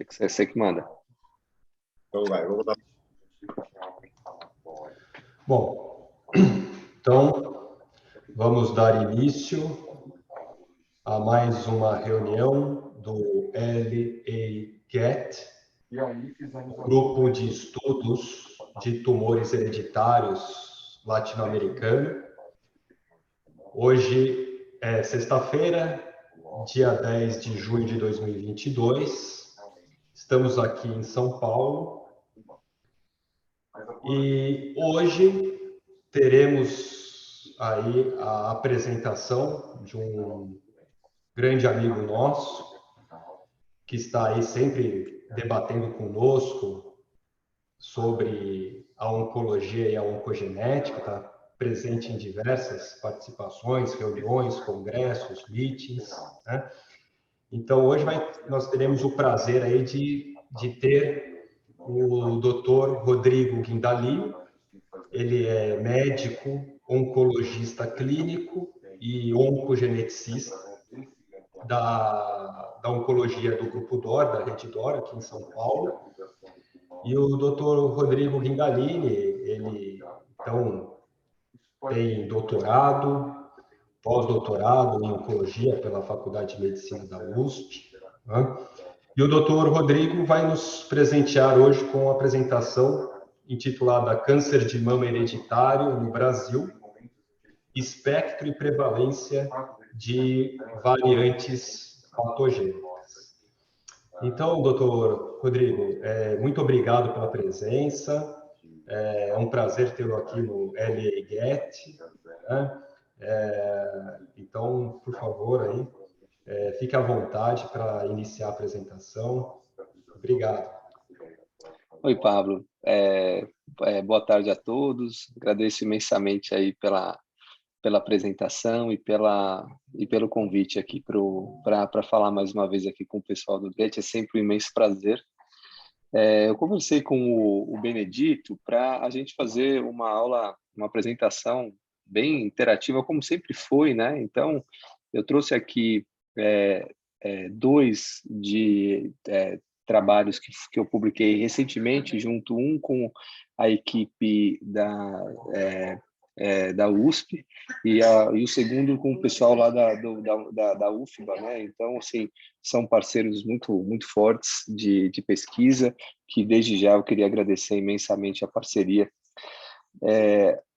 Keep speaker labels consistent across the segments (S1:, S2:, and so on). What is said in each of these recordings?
S1: Você que manda.
S2: Então vai, vamos lá.
S3: Bom, então vamos dar início a mais uma reunião do LAGET, Grupo de Estudos de Tumores Hereditários Latino-Americano. Hoje é sexta-feira, dia 10 de junho de 2022. Estamos aqui em São Paulo e hoje teremos aí a apresentação de um grande amigo nosso que está aí sempre debatendo conosco sobre a oncologia e a oncogenética, está presente em diversas participações, reuniões, congressos, meetings, né? Então, hoje nós teremos o prazer aí de ter o Dr. Rodrigo Guindalini. Ele é médico, oncologista clínico e oncogeneticista da oncologia do Grupo DOR, da Rede DOR, aqui em São Paulo. E o Dr. Rodrigo Guindalini, ele, então, tem doutorado, pós-doutorado em oncologia pela Faculdade de Medicina da USP, né? E o Dr. Rodrigo vai nos presentear hoje com a apresentação intitulada Câncer de Mama Hereditário no Brasil, Espectro e Prevalência de Variantes Patogênicas. Então, doutor Rodrigo, muito obrigado pela presença. É um prazer tê-lo aqui no LAGET, né? Então, por favor, aí, fique à vontade para iniciar a apresentação. Obrigado.
S1: Oi, Pablo. Boa tarde a todos. Agradeço imensamente aí pela apresentação e pelo convite aqui para falar mais uma vez aqui com o pessoal do GET. É sempre um imenso prazer. Eu conversei com o Benedito para a gente fazer uma aula, uma apresentação bem interativa, como sempre foi, né? Então, eu trouxe aqui dois trabalhos que eu publiquei recentemente, junto um com a equipe da USP e o segundo com o pessoal lá da UFBA, né? Então, assim, são parceiros muito fortes de pesquisa, que desde já eu queria agradecer imensamente a parceria.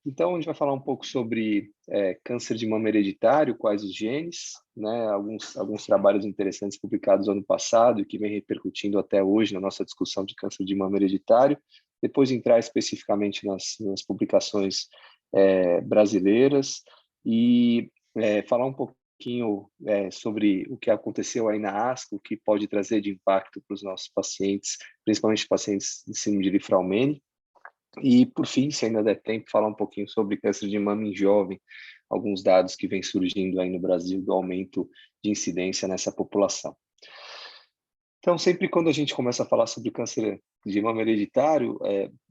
S1: Então, a gente vai falar um pouco sobre câncer de mama hereditário, quais os genes, né? Alguns trabalhos interessantes publicados ano passado e que vem repercutindo até hoje na nossa discussão de câncer de mama hereditário. Depois entrar especificamente nas publicações brasileiras e falar um pouquinho sobre o que aconteceu aí na ASCO, o que pode trazer de impacto para os nossos pacientes, principalmente pacientes de síndrome de Li-Fraumeni. E, por fim, se ainda der tempo, falar um pouquinho sobre câncer de mama em jovem, alguns dados que vêm surgindo aí no Brasil do aumento de incidência nessa população. Então, sempre quando a gente começa a falar sobre câncer de mama hereditário,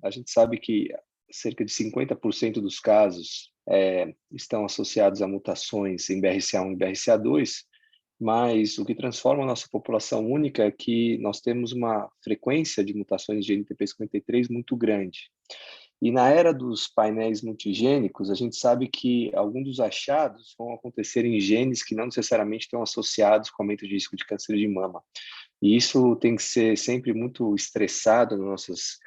S1: a gente sabe que cerca de 50% dos casos estão associados a mutações em BRCA1 e BRCA2, mas o que transforma a nossa população única é que nós temos uma frequência de mutações de NTP53 muito grande. E na era dos painéis multigênicos, a gente sabe que alguns dos achados vão acontecer em genes que não necessariamente estão associados com aumento de risco de câncer de mama. E isso tem que ser sempre muito estressado nas nossas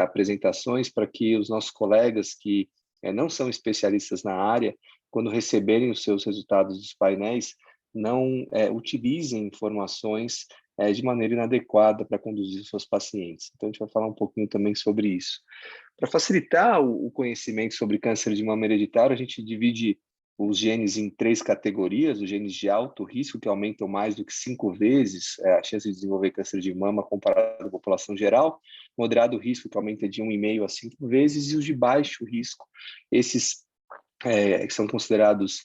S1: apresentações para que os nossos colegas que não são especialistas na área, quando receberem os seus resultados dos painéis, não utilizem informações de maneira inadequada para conduzir os seus pacientes. Então, a gente vai falar um pouquinho também sobre isso. Para facilitar o conhecimento sobre câncer de mama hereditário, a gente divide os genes em 3 categorias: os genes de alto risco, que aumentam mais do que 5 vezes a chance de desenvolver câncer de mama comparado à população geral; moderado risco, que aumenta de 1,5 a 5 vezes; e os de baixo risco, esses que são considerados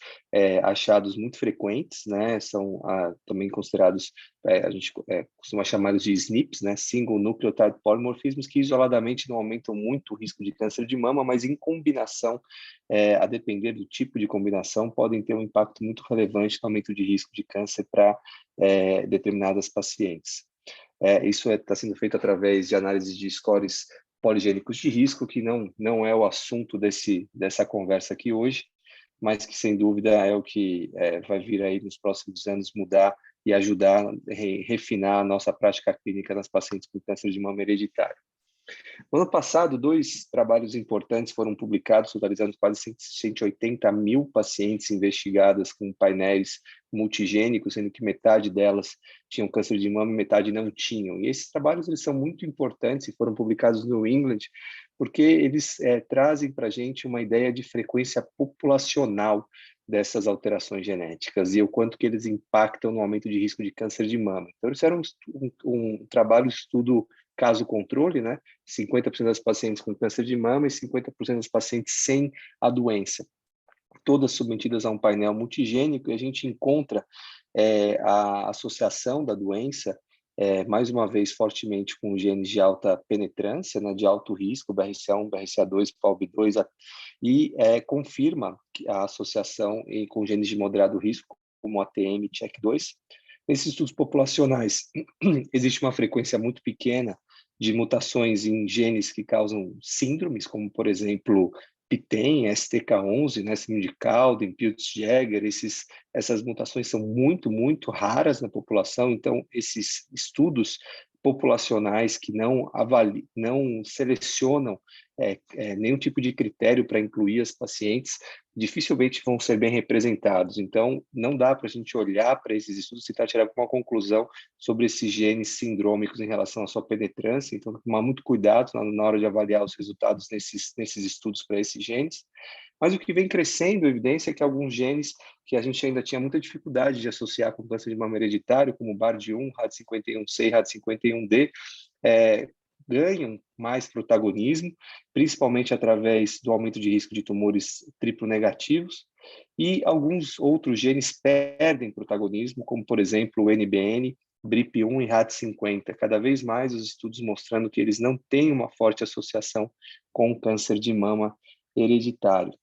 S1: achados muito frequentes, né? São também considerados, a gente costuma chamá-los de SNPs, né? Single Nucleotide Polymorphisms, que isoladamente não aumentam muito o risco de câncer de mama, mas em combinação, a depender do tipo de combinação, podem ter um impacto muito relevante no aumento de risco de câncer para determinadas pacientes. Isso está sendo feito através de análise de scores poligênicos de risco, que não é o assunto dessa conversa aqui hoje, mas que, sem dúvida, é o que vai vir aí nos próximos anos mudar e ajudar a refinar a nossa prática clínica nas pacientes com câncer de mama hereditário. No ano passado, 2 trabalhos importantes foram publicados, totalizando quase 180 mil pacientes investigadas com painéis multigênicos, sendo que metade delas tinham câncer de mama e metade não tinham. E esses trabalhos eles são muito importantes e foram publicados no New England, porque eles trazem para a gente uma ideia de frequência populacional dessas alterações genéticas e o quanto que eles impactam no aumento de risco de câncer de mama. Então, isso era um trabalho de estudo caso controle, né? 50% das pacientes com câncer de mama e 50% das pacientes sem a doença, todas submetidas a um painel multigênico, e a gente encontra a associação da doença, mais uma vez, fortemente com genes de alta penetrância, né, de alto risco, BRCA1, BRCA2, PALB2, e confirma a associação com genes de moderado risco, como ATM e CHEK2. Nesses estudos populacionais, existe uma frequência muito pequena de mutações em genes que causam síndromes, como, por exemplo, PTEN, STK11, né, síndrome de Cowden, Peutz-Jeghers, essas mutações são muito, muito raras na população, então esses estudos populacionais que não selecionam nenhum tipo de critério para incluir as pacientes, dificilmente vão ser bem representados. Então, não dá para a gente olhar para esses estudos e tentar tirar alguma conclusão sobre esses genes sindrômicos em relação à sua penetrância. Então, tem que tomar muito cuidado na hora de avaliar os resultados nesses estudos para esses genes. Mas o que vem crescendo, a evidência, é que alguns genes que a gente ainda tinha muita dificuldade de associar com câncer de mama hereditário, como BARD1, RAD51C e RAD51D, ganham mais protagonismo, principalmente através do aumento de risco de tumores triplo negativos, e alguns outros genes perdem protagonismo, como, por exemplo, o NBN, BRIP1 e RAD50. Cada vez mais os estudos mostrando que eles não têm uma forte associação com o câncer de mama hereditário.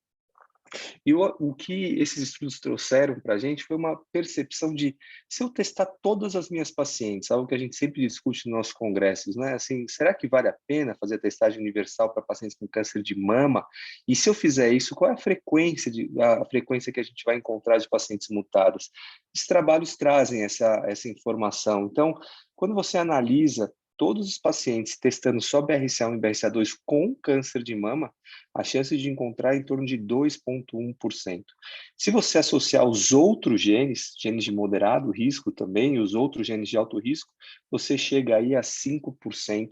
S1: E o que esses estudos trouxeram para a gente foi uma percepção de, se eu testar todas as minhas pacientes, algo que a gente sempre discute nos nossos congressos, né? Assim, será que vale a pena fazer a testagem universal para pacientes com câncer de mama? E se eu fizer isso, qual é a frequência que a gente vai encontrar de pacientes mutadas? Esses trabalhos trazem essa informação. Então, quando você analisa todos os pacientes testando só BRCA1 e BRCA2 com câncer de mama, a chance de encontrar é em torno de 2,1%. Se você associar os outros genes de moderado risco também, e os outros genes de alto risco, você chega aí a 5%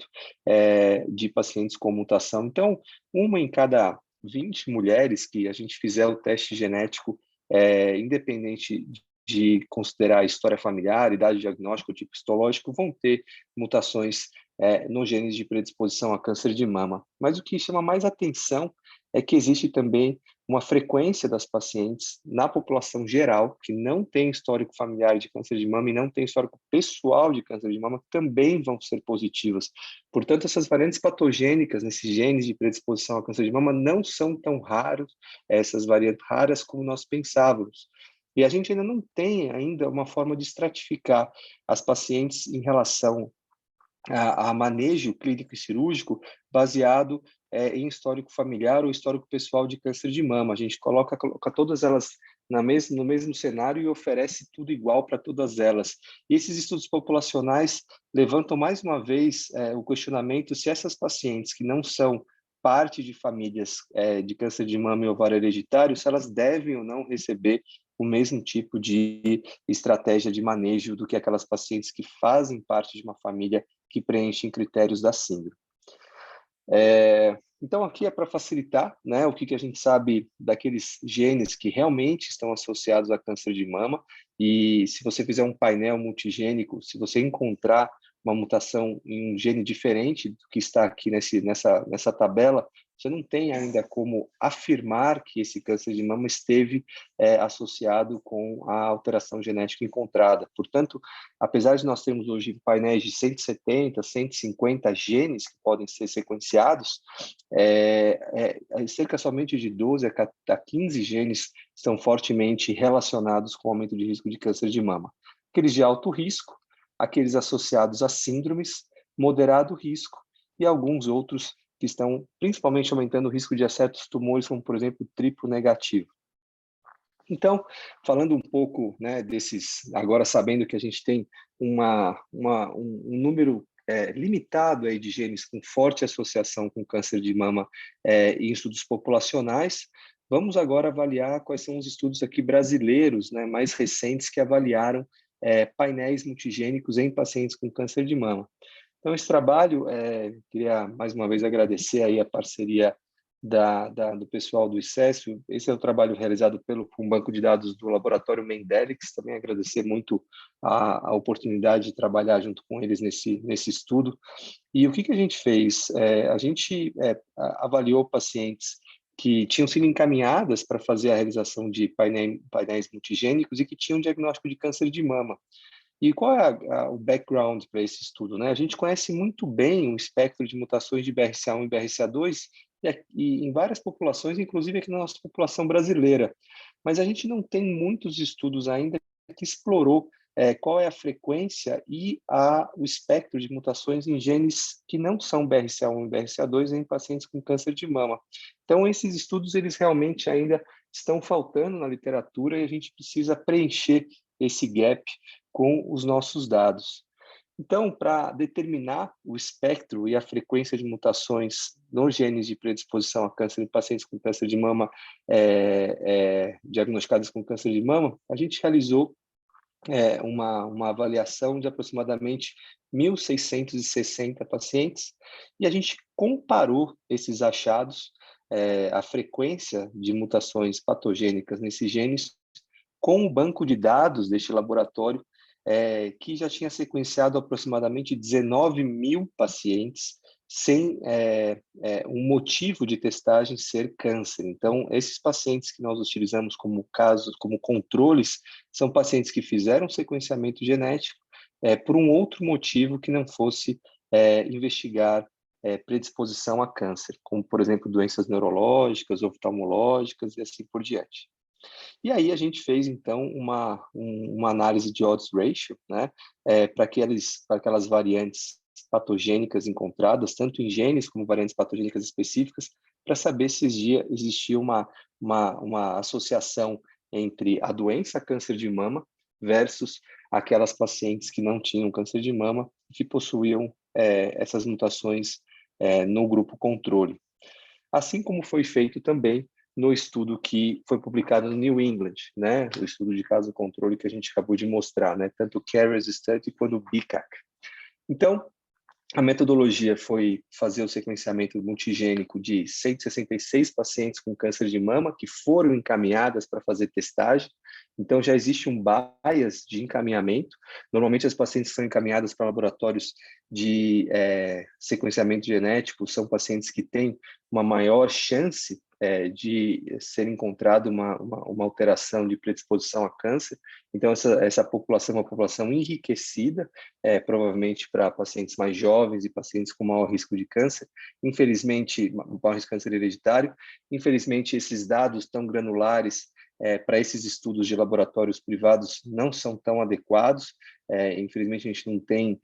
S1: de pacientes com mutação. Então, uma em cada 20 mulheres que a gente fizer o teste genético, independente de considerar a história familiar, idade diagnóstica, tipo histológico, vão ter mutações nos genes de predisposição a câncer de mama. Mas o que chama mais atenção é que existe também uma frequência das pacientes na população geral que não tem histórico familiar de câncer de mama e não tem histórico pessoal de câncer de mama, que também vão ser positivas. Portanto, essas variantes patogênicas nesses genes de predisposição a câncer de mama não são tão raros, essas variantes raras como nós pensávamos. E a gente ainda não tem uma forma de estratificar as pacientes em relação a manejo clínico e cirúrgico baseado em histórico familiar ou histórico pessoal de câncer de mama. A gente coloca todas elas no mesmo cenário e oferece tudo igual para todas elas. E esses estudos populacionais levantam mais uma vez o questionamento se essas pacientes que não são parte de famílias de câncer de mama e ovário hereditário, se elas devem ou não receber o mesmo tipo de estratégia de manejo do que aquelas pacientes que fazem parte de uma família que preenchem critérios da síndrome. Então, aqui é para facilitar, né, o que a gente sabe daqueles genes que realmente estão associados a câncer de mama, e se você fizer um painel multigênico, se você encontrar uma mutação em um gene diferente do que está aqui nessa tabela, você não tem ainda como afirmar que esse câncer de mama esteve associado com a alteração genética encontrada. Portanto, apesar de nós termos hoje painéis de 170, 150 genes que podem ser sequenciados, cerca somente de 12 a 15 genes estão fortemente relacionados com o aumento de risco de câncer de mama. Aqueles de alto risco, aqueles associados a síndromes, moderado risco, e alguns outros que estão principalmente aumentando o risco de certos tumores, como, por exemplo, triplo negativo. Então, falando um pouco, né, desses, agora sabendo que a gente tem um número limitado aí de genes com forte associação com câncer de mama em estudos populacionais, vamos agora avaliar quais são os estudos aqui brasileiros, né, mais recentes que avaliaram painéis multigênicos em pacientes com câncer de mama. Então, esse trabalho, queria mais uma vez agradecer aí a parceria do pessoal do ICESF. Esse é o trabalho realizado com o banco de dados do Laboratório Mendelix. Também agradecer muito a oportunidade de trabalhar junto com eles nesse estudo. E o que a gente fez? A gente avaliou pacientes que tinham sido encaminhadas para fazer a realização de painéis multigênicos e que tinham diagnóstico de câncer de mama. E qual é o background para esse estudo, né? A gente conhece muito bem o espectro de mutações de BRCA1 e BRCA2 e em várias populações, inclusive aqui na nossa população brasileira. Mas a gente não tem muitos estudos ainda que explorou qual é a frequência e o espectro de mutações em genes que não são BRCA1 e BRCA2 em pacientes com câncer de mama. Então, esses estudos, eles realmente ainda estão faltando na literatura e a gente precisa preencher esse gap com os nossos dados. Então, para determinar o espectro e a frequência de mutações nos genes de predisposição a câncer em pacientes com câncer de mama diagnosticados com câncer de mama, a gente realizou uma avaliação de aproximadamente 1.660 pacientes e a gente comparou esses achados, a frequência de mutações patogênicas nesses genes, com o banco de dados deste laboratório, que já tinha sequenciado aproximadamente 19 mil pacientes sem um motivo de testagem ser câncer. Então, esses pacientes que nós utilizamos como controles, são pacientes que fizeram sequenciamento genético por um outro motivo que não fosse investigar predisposição a câncer, como, por exemplo, doenças neurológicas, oftalmológicas e assim por diante. E aí a gente fez, então, uma análise de odds ratio, né, para aquelas variantes patogênicas encontradas, tanto em genes como variantes patogênicas específicas, para saber se existia uma associação entre a doença câncer de mama versus aquelas pacientes que não tinham câncer de mama, que possuíam essas mutações no grupo controle. Assim como foi feito também no estudo que foi publicado no New England, né? O estudo de caso controle que a gente acabou de mostrar, né? Tanto o Carriers Study quanto o BICAC. Então, a metodologia foi fazer o sequenciamento multigênico de 166 pacientes com câncer de mama que foram encaminhadas para fazer testagem. Então, já existe um bias de encaminhamento. Normalmente, as pacientes que são encaminhadas para laboratórios de sequenciamento genético são pacientes que têm uma maior chance de ser encontrado uma alteração de predisposição a câncer. Então, essa população é uma população enriquecida, provavelmente para pacientes mais jovens e pacientes com maior risco de câncer. Infelizmente, maior risco de câncer hereditário. Infelizmente, esses dados tão granulares para esses estudos de laboratórios privados não são tão adequados. Infelizmente, a gente não tem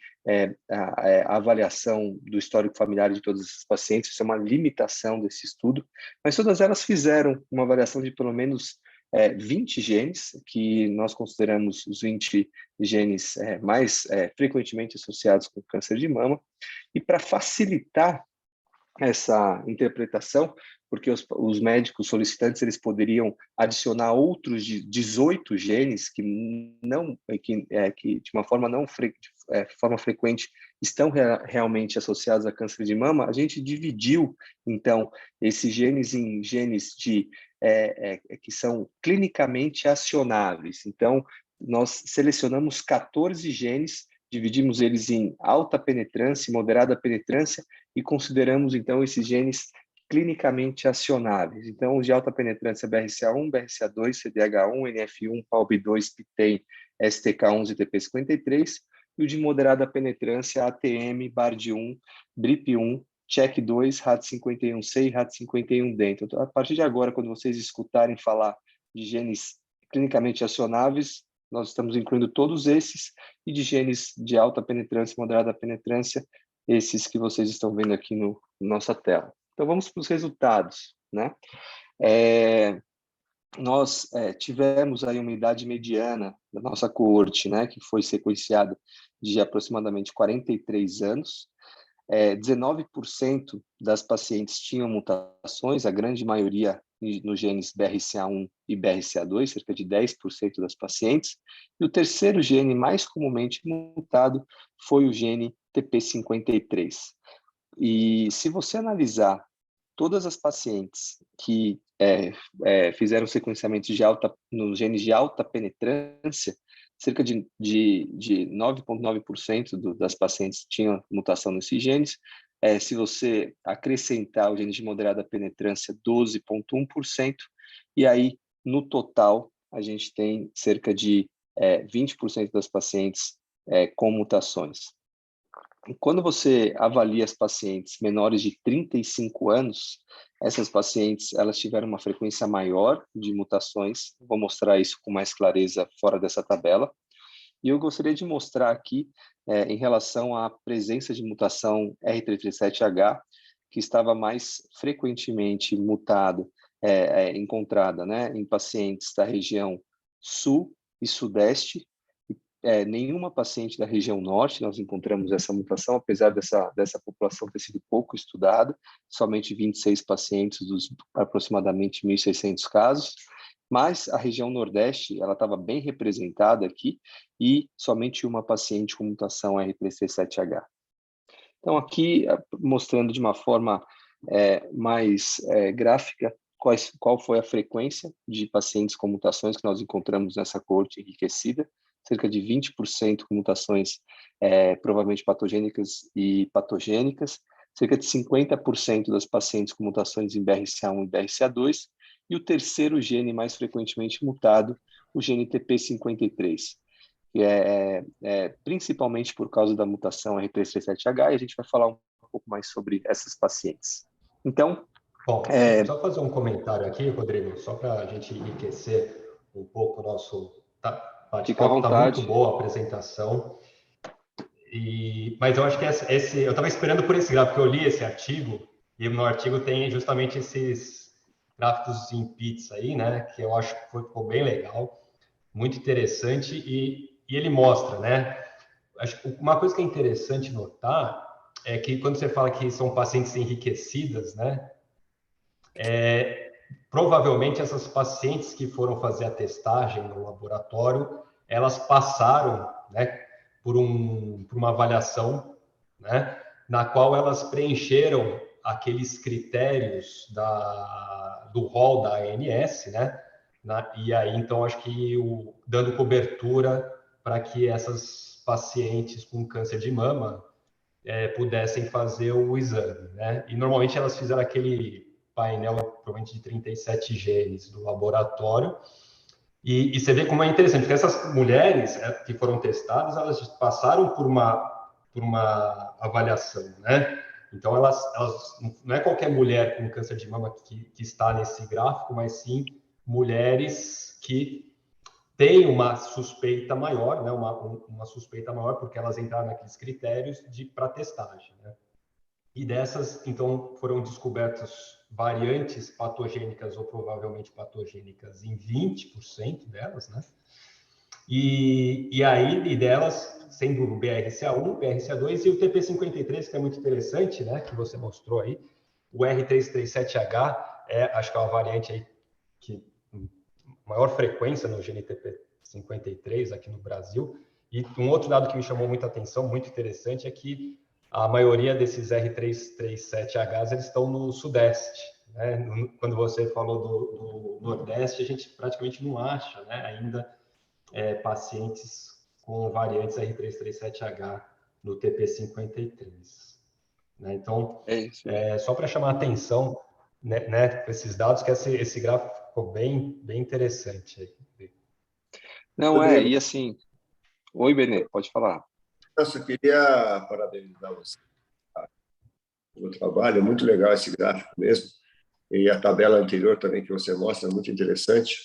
S1: a avaliação do histórico familiar de todos esses pacientes, isso é uma limitação desse estudo, mas todas elas fizeram uma avaliação de pelo menos 20 genes, que nós consideramos os 20 genes mais frequentemente associados com câncer de mama, e para facilitar essa interpretação, porque os médicos solicitantes eles poderiam adicionar outros 18 genes que de uma forma forma frequente estão realmente associados a câncer de mama. A gente dividiu então esses genes em genes que são clinicamente acionáveis. Então nós selecionamos 14 genes, dividimos eles em alta penetrância e moderada penetrância e consideramos, então, esses genes clinicamente acionáveis. Então, os de alta penetrância BRCA1, BRCA2, CDH1, NF1, PALB2, PTEN, STK11 e TP53, e o de moderada penetrância ATM, BARD1, BRIP1, CHEK2, RAD51C e RAD51D. Então, a partir de agora, quando vocês escutarem falar de genes clinicamente acionáveis, nós estamos incluindo todos esses, e de genes de alta penetrância e moderada penetrância, esses que vocês estão vendo aqui na nossa tela. Então, vamos para os resultados, né? Nós tivemos aí uma idade mediana da nossa coorte, né, que foi sequenciada de aproximadamente 43 anos. 19% das pacientes tinham mutações, a grande maioria nos genes BRCA1 e BRCA2, cerca de 10% das pacientes. E o terceiro gene mais comumente mutado foi o gene TP53. E se você analisar todas as pacientes que fizeram sequenciamentos nos genes de alta penetrância, cerca de 9,9% das pacientes tinham mutação nesses genes. Se você acrescentar o gene de moderada penetrância, 12,1%, e aí, no total, a gente tem cerca de 20% das pacientes com mutações. E quando você avalia as pacientes menores de 35 anos, essas pacientes elas tiveram uma frequência maior de mutações. Vou mostrar isso com mais clareza fora dessa tabela. E eu gostaria de mostrar aqui, em relação à presença de mutação R337H, que estava mais frequentemente encontrada, né, em pacientes da região sul e sudeste. Nenhuma paciente da região norte nós encontramos essa mutação, apesar dessa população ter sido pouco estudada, somente 26 pacientes dos aproximadamente 1.600 casos, mas a região nordeste ela estava bem representada aqui e somente uma paciente com mutação R337H. Então, aqui, mostrando de uma forma mais gráfica qual foi a frequência de pacientes com mutações que nós encontramos nessa coorte enriquecida, cerca de 20% com mutações provavelmente patogênicas e patogênicas, cerca de 50% das pacientes com mutações em BRCA1 e BRCA2, e o terceiro gene mais frequentemente mutado, o gene TP53, que principalmente por causa da mutação R337H, e a gente vai falar um pouco mais sobre essas pacientes. Então,
S3: bom, só fazer um comentário aqui, Rodrigo, só para a gente enriquecer um pouco o nosso bate-papo. Está muito boa a apresentação. Mas eu acho que eu estava esperando por esse gráfico, eu li esse artigo, e no artigo tem justamente esses gráficos em pizza aí, né, que eu acho que ficou bem legal, muito interessante, e ele mostra, né, acho que uma coisa que é interessante notar é que quando você fala que são pacientes enriquecidas, né, provavelmente essas pacientes que foram fazer a testagem no laboratório, elas passaram, né, por uma avaliação, né, na qual elas preencheram aqueles critérios do rol da ANS, né, e aí, então, acho que dando cobertura para que essas pacientes com câncer de mama pudessem fazer o exame, né, e normalmente elas fizeram aquele painel, provavelmente de 37 genes do laboratório, e você vê como é interessante, porque essas mulheres que foram testadas, elas passaram por uma avaliação, né? Então, elas não é qualquer mulher com câncer de mama que está nesse gráfico, mas sim mulheres que têm uma suspeita maior, né? Uma suspeita maior, porque elas entraram naqueles critérios para testagem, né? E dessas, então, foram descobertas variantes patogênicas ou provavelmente patogênicas em 20% delas, né? E aí, delas, sendo o BRCA1, BRCA2 e o TP53, que é muito interessante, né? Que você mostrou aí. O R337H acho que é uma variante aí que maior frequência no gene TP53 aqui no Brasil. E um outro dado que me chamou muita atenção, muito interessante, é que a maioria desses R337Hs eles estão no Sudeste, né? Quando você falou do Nordeste, a gente praticamente não acha, né, ainda pacientes com variantes R337H no TP53. Né? Então, só para chamar a atenção, né, para esses dados, que esse gráfico ficou bem interessante. Aí.
S1: Não, e assim... Oi, Benê, pode falar.
S2: Eu só queria parabenizar você pelo trabalho, é muito legal esse gráfico mesmo, e a tabela anterior também que você mostra, é muito interessante.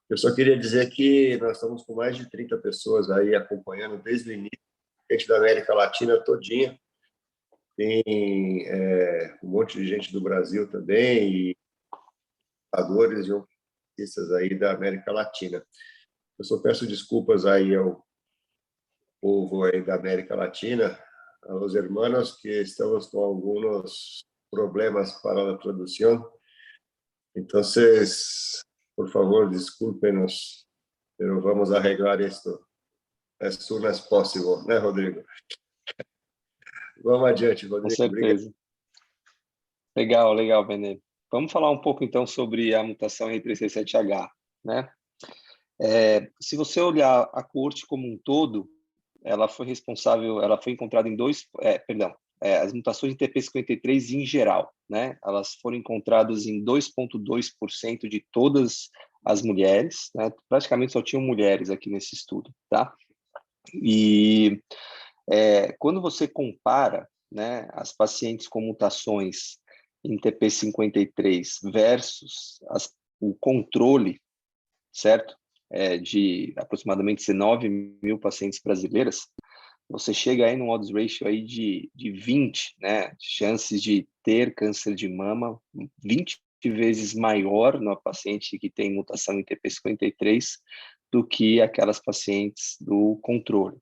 S2: Eu só queria dizer que nós estamos com mais de 30 pessoas aí acompanhando desde o início, gente da América Latina todinha. Tem um monte de gente do Brasil também, e educadores e artistas aí da América Latina. Eu só peço desculpas aí ao povo aí da América Latina, aos hermanos, que estamos com alguns problemas para a tradução. Então, por favor, desculpen-nos, pero vamos arreglar isto as soon as possible, né, Rodrigo? Vamos adiante,
S1: Com
S2: Rodrigo.
S1: certeza. Legal, legal, Benê. Vamos falar um pouco, então, sobre a mutação R3C7H, né? Se você olhar a coorte como um todo, ela foi encontrada em as mutações de TP53 em geral, né? Elas foram encontradas em 2,2% de todas as mulheres, né? Praticamente só tinham mulheres aqui nesse estudo, tá? E quando você compara, né, as pacientes com mutações em TP53 versus o controle, certo? De aproximadamente 19 mil pacientes brasileiras, você chega aí num odds ratio aí de 20, né? Chances de ter câncer de mama 20 vezes maior na paciente que tem mutação em TP53 do que aquelas pacientes do controle.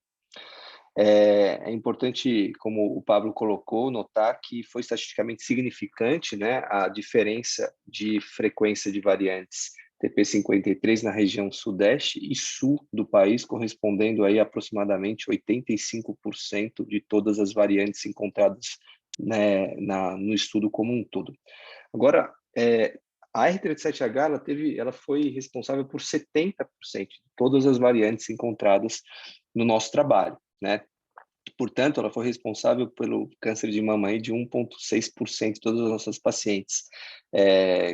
S1: É importante, como o Pablo colocou, notar que foi estatisticamente significante, né, a diferença de frequência de variantes TP53 na região sudeste e sul do país, correspondendo aí a aproximadamente 85% de todas as variantes encontradas, né, no estudo como um todo. Agora, a R37H ela foi responsável por 70% de todas as variantes encontradas no nosso trabalho, né? Portanto, ela foi responsável pelo câncer de mama aí de 1,6% de todas as nossas pacientes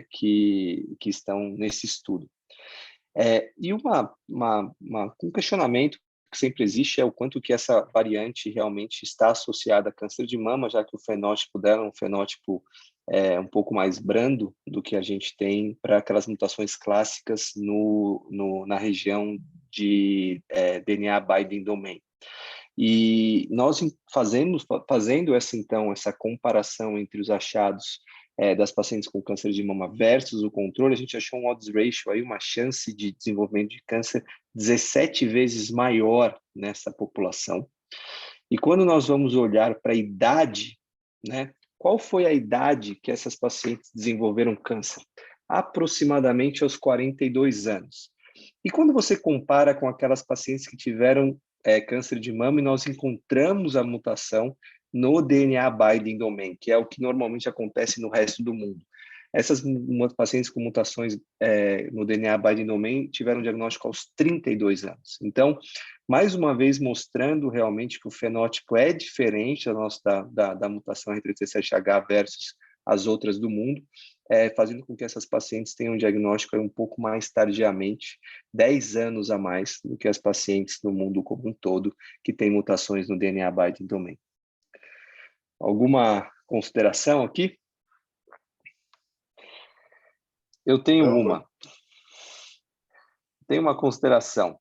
S1: que estão nesse estudo. E um questionamento que sempre existe é o quanto que essa variante realmente está associada a câncer de mama, já que o fenótipo dela é um fenótipo um pouco mais brando do que a gente tem para aquelas mutações clássicas na região de DNA binding domain. E nós fazendo essa comparação entre os achados das pacientes com câncer de mama versus o controle, a gente achou um odds ratio, aí, uma chance de desenvolvimento de câncer 17 vezes maior nessa população. E quando nós vamos olhar para a idade, né, qual foi a idade que essas pacientes desenvolveram câncer? Aproximadamente aos 42 anos. E quando você compara com aquelas pacientes que tiveram câncer de mama e nós encontramos a mutação no DNA binding domain, que é o que normalmente acontece no resto do mundo. Essas pacientes com mutações no DNA binding domain tiveram diagnóstico aos 32 anos. Então, mais uma vez mostrando realmente que o fenótipo é diferente da mutação R37H versus as outras do mundo, fazendo com que essas pacientes tenham um diagnóstico um pouco mais tardiamente, 10 anos a mais do que as pacientes no mundo como um todo que têm mutações no DNA binding domain. Alguma consideração aqui? Eu tenho uma consideração.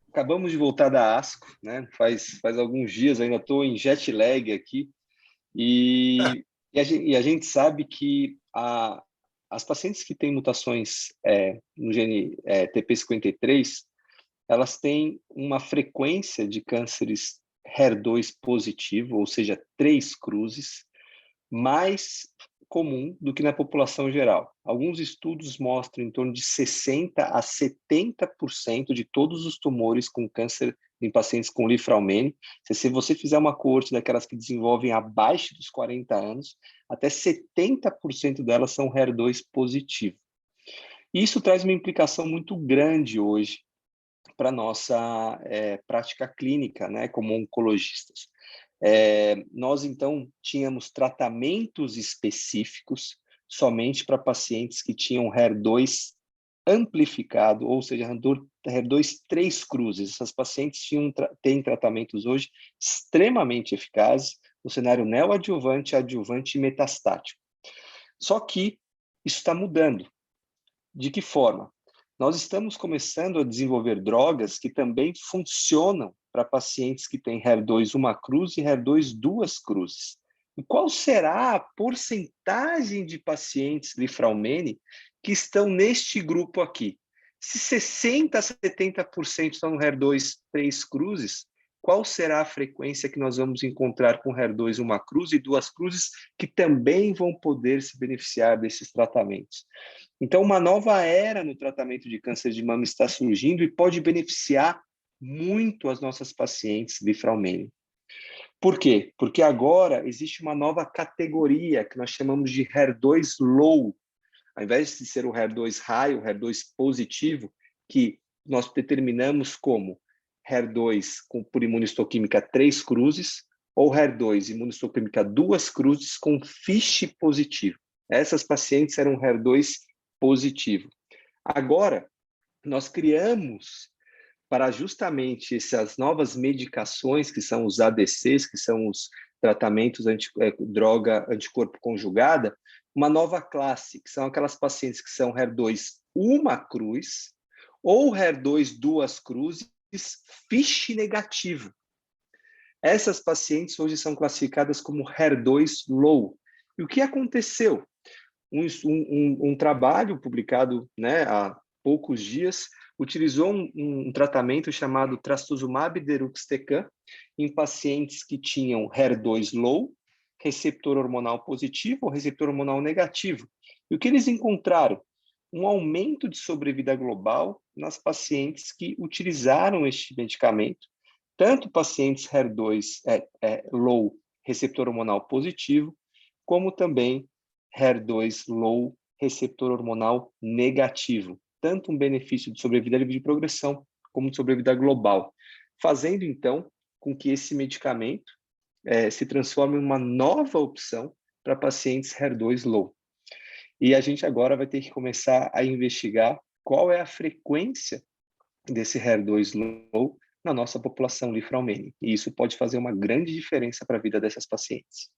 S1: Acabamos de voltar da ASCO, né? Faz alguns dias, ainda estou em jet lag aqui, e a gente sabe que as pacientes que têm mutações no gene TP53, elas têm uma frequência de cânceres HER2 positivo, ou seja, 3 cruzes, mais comum do que na população geral. Alguns estudos mostram em torno de 60% a 70% de todos os tumores com câncer em pacientes com lifraumene. Se você fizer uma coorte daquelas que desenvolvem abaixo dos 40 anos, até 70% delas são HER2 positivo. Isso traz uma implicação muito grande hoje para a nossa prática clínica, né, como oncologistas. Nós, então, tínhamos tratamentos específicos somente para pacientes que tinham HER2 amplificado, ou seja, HER2 3 cruzes. Essas pacientes têm tratamentos hoje extremamente eficazes no cenário neoadjuvante, adjuvante e metastático. Só que isso está mudando. De que forma? nós estamos começando a desenvolver drogas que também funcionam para pacientes que têm HER2 uma cruz e HER2 duas cruzes. E qual será a porcentagem de pacientes Lifraumene que estão neste grupo aqui? Se 60% a 70% estão no HER2 três cruzes, qual será a frequência que nós vamos encontrar com HER2 uma cruz e duas cruzes que também vão poder se beneficiar desses tratamentos? Então, uma nova era no tratamento de câncer de mama está surgindo e pode beneficiar muito as nossas pacientes Lifraumene. Por quê? Porque agora existe uma nova categoria que nós chamamos de HER2 low. Ao invés de ser o HER2 high, o HER2 positivo, que nós determinamos como HER2 por imunistoquímica 3 cruzes, ou HER2 imunistoquímica 2 cruzes com FISH positivo. Essas pacientes eram HER2 positivo. Agora, nós criamos para justamente essas novas medicações, que são os ADCs, que são os tratamentos droga anticorpo conjugada, uma nova classe, que são aquelas pacientes que são HER2 uma cruz ou HER2 duas cruzes, FISH negativo. Essas pacientes hoje são classificadas como HER2 low. E o que aconteceu? Um trabalho publicado, né, há poucos dias utilizou um tratamento chamado trastuzumab deruxtecan em pacientes que tinham HER2 low, receptor hormonal positivo ou receptor hormonal negativo. E o que eles encontraram? Um aumento de sobrevida global nas pacientes que utilizaram este medicamento, tanto pacientes HER2 low, receptor hormonal positivo, como também HER2 low, receptor hormonal negativo. Tanto um benefício de sobrevida livre de progressão, como de sobrevida global, fazendo, então, com que esse medicamento se transforme em uma nova opção para pacientes HER2 low. E a gente agora vai ter que começar a investigar qual é a frequência desse HER2 low na nossa população Lifraumene. E isso pode fazer uma grande diferença para a vida dessas pacientes.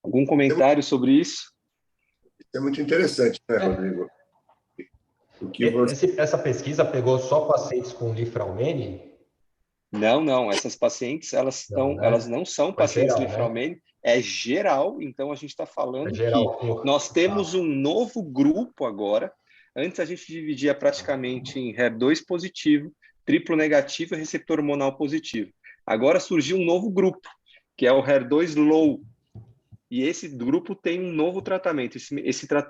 S1: Algum comentário sobre isso?
S2: Isso é muito interessante, né, Rodrigo?
S3: Essa pesquisa pegou só pacientes com Lifraumene?
S1: Não. Essas pacientes, elas não são pacientes Lifraumene, é geral. Então, a gente está falando que nós temos um novo grupo agora. Antes, a gente dividia praticamente em HER2 positivo, triplo negativo e receptor hormonal positivo. Agora surgiu um novo grupo, que é o HER2 low. E esse grupo tem um novo tratamento.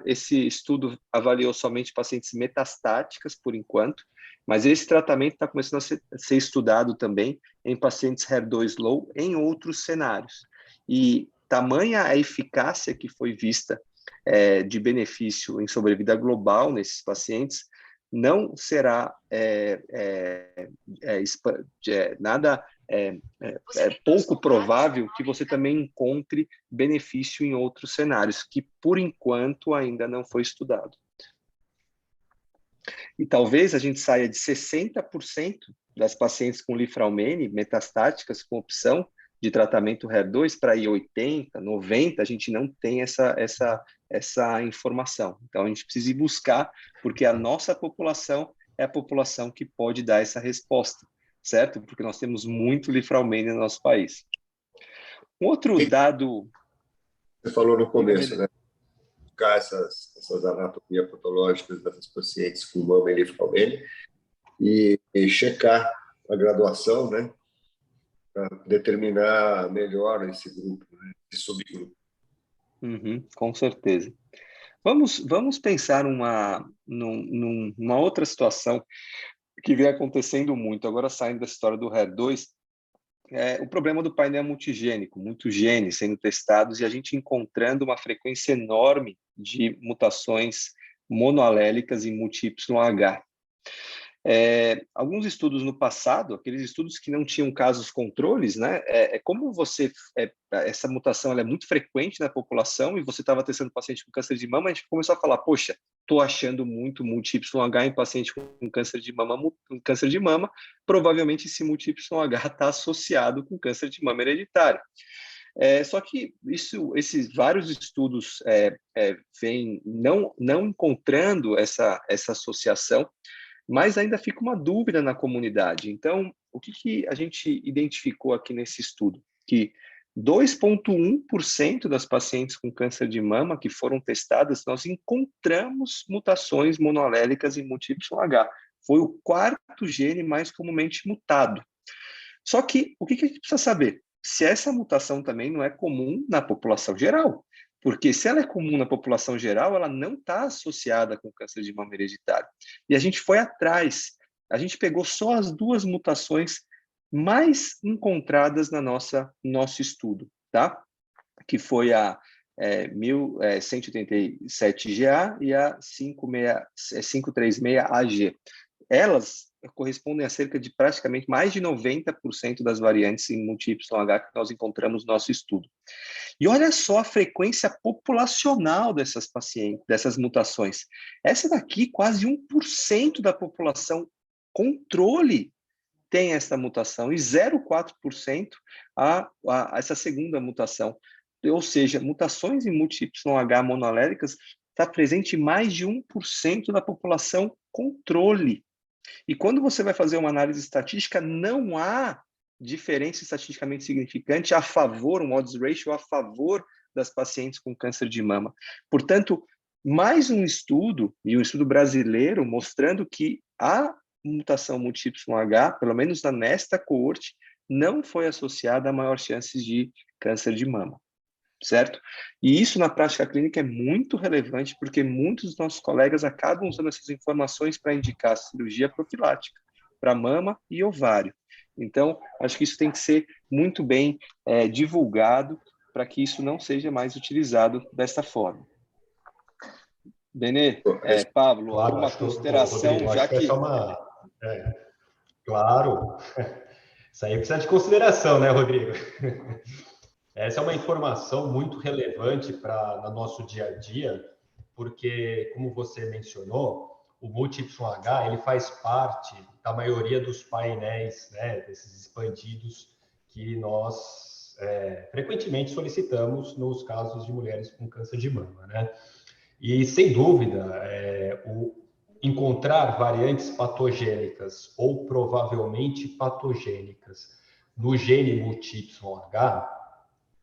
S1: Esse estudo avaliou somente pacientes metastáticas, por enquanto, mas esse tratamento está começando a ser estudado também em pacientes HER2 low em outros cenários. E tamanha a eficácia que foi vista de benefício em sobrevida global nesses pacientes, não será pouco provável que você também encontre benefício em outros cenários, que por enquanto ainda não foi estudado. E talvez a gente saia de 60% das pacientes com Lifraumene metastáticas com opção de tratamento HER2 para ir 80%, 90%, a gente não tem essa informação. Então, a gente precisa ir buscar, porque a nossa população é a população que pode dar essa resposta, certo? Porque nós temos muito Lifraumene no nosso país. Um outro dado...
S2: Você falou no começo, né? Buscar essas anatomias patológicas dessas pacientes com mama e Lifraumene e checar a graduação, né? Para determinar melhor esse grupo, né? Esse subgrupo.
S1: Com certeza. Vamos pensar numa outra situação que vem acontecendo muito, agora saindo da história do HER2, o problema do painel multigênico, muitos genes sendo testados e a gente encontrando uma frequência enorme de mutações monoalélicas em multi-YH. Alguns estudos no passado, aqueles estudos que não tinham casos controles, né? Como essa mutação ela é muito frequente na população e você estava testando paciente com câncer de mama, a gente começou a falar, poxa, estou achando muito multi-YH em paciente com câncer de mama, provavelmente esse multi-YH está associado com câncer de mama hereditário. Só que esses vários estudos vêm não encontrando essa associação, mas ainda fica uma dúvida na comunidade. Então, o que a gente identificou aqui nesse estudo? Que 2,1% das pacientes com câncer de mama que foram testadas, nós encontramos mutações monoalélicas em MUT-YH. Foi o quarto gene mais comumente mutado. Só que, o que a gente precisa saber? Se essa mutação também não é comum na população geral. Porque se ela é comum na população geral, ela não está associada com câncer de mama hereditário. E a gente foi atrás, a gente pegou só as 2 mutações mais encontradas no nosso estudo, tá? Que foi a 1187GA e a 536AG. Elas correspondem a cerca de praticamente mais de 90% das variantes em MUT-YH que nós encontramos no nosso estudo. E olha só a frequência populacional dessas pacientes, dessas mutações. Essa daqui, quase 1% da população controle tem essa mutação, e 0,4% a essa segunda mutação. Ou seja, mutações em MUT-YH monoaléricas está presente em mais de 1% da população controle. E quando você vai fazer uma análise estatística, não há diferença estatisticamente significante a favor, um odds ratio a favor das pacientes com câncer de mama. Portanto, mais um estudo, e um estudo brasileiro, mostrando que a mutação MUT-YH, pelo menos nesta coorte, não foi associada a maior chances de câncer de mama, certo? E isso na prática clínica é muito relevante, porque muitos dos nossos colegas acabam usando essas informações para indicar cirurgia profilática para mama e ovário. Então, acho que isso tem que ser muito bem divulgado para que isso não seja mais utilizado dessa forma. Benê, Pablo,
S3: claro,
S1: alguma consideração,
S3: Rodrigo,
S1: já
S3: acho que
S1: que...
S3: essa é uma... claro, isso aí precisa de consideração, né, Rodrigo? Essa é uma informação muito relevante para no nosso dia a dia, porque, como você mencionou, o MUT-YH ele faz parte da maioria dos painéis, né, desses expandidos que nós frequentemente solicitamos nos casos de mulheres com câncer de mama, né? E, sem dúvida, encontrar variantes patogênicas ou provavelmente patogênicas no gene MUT-YH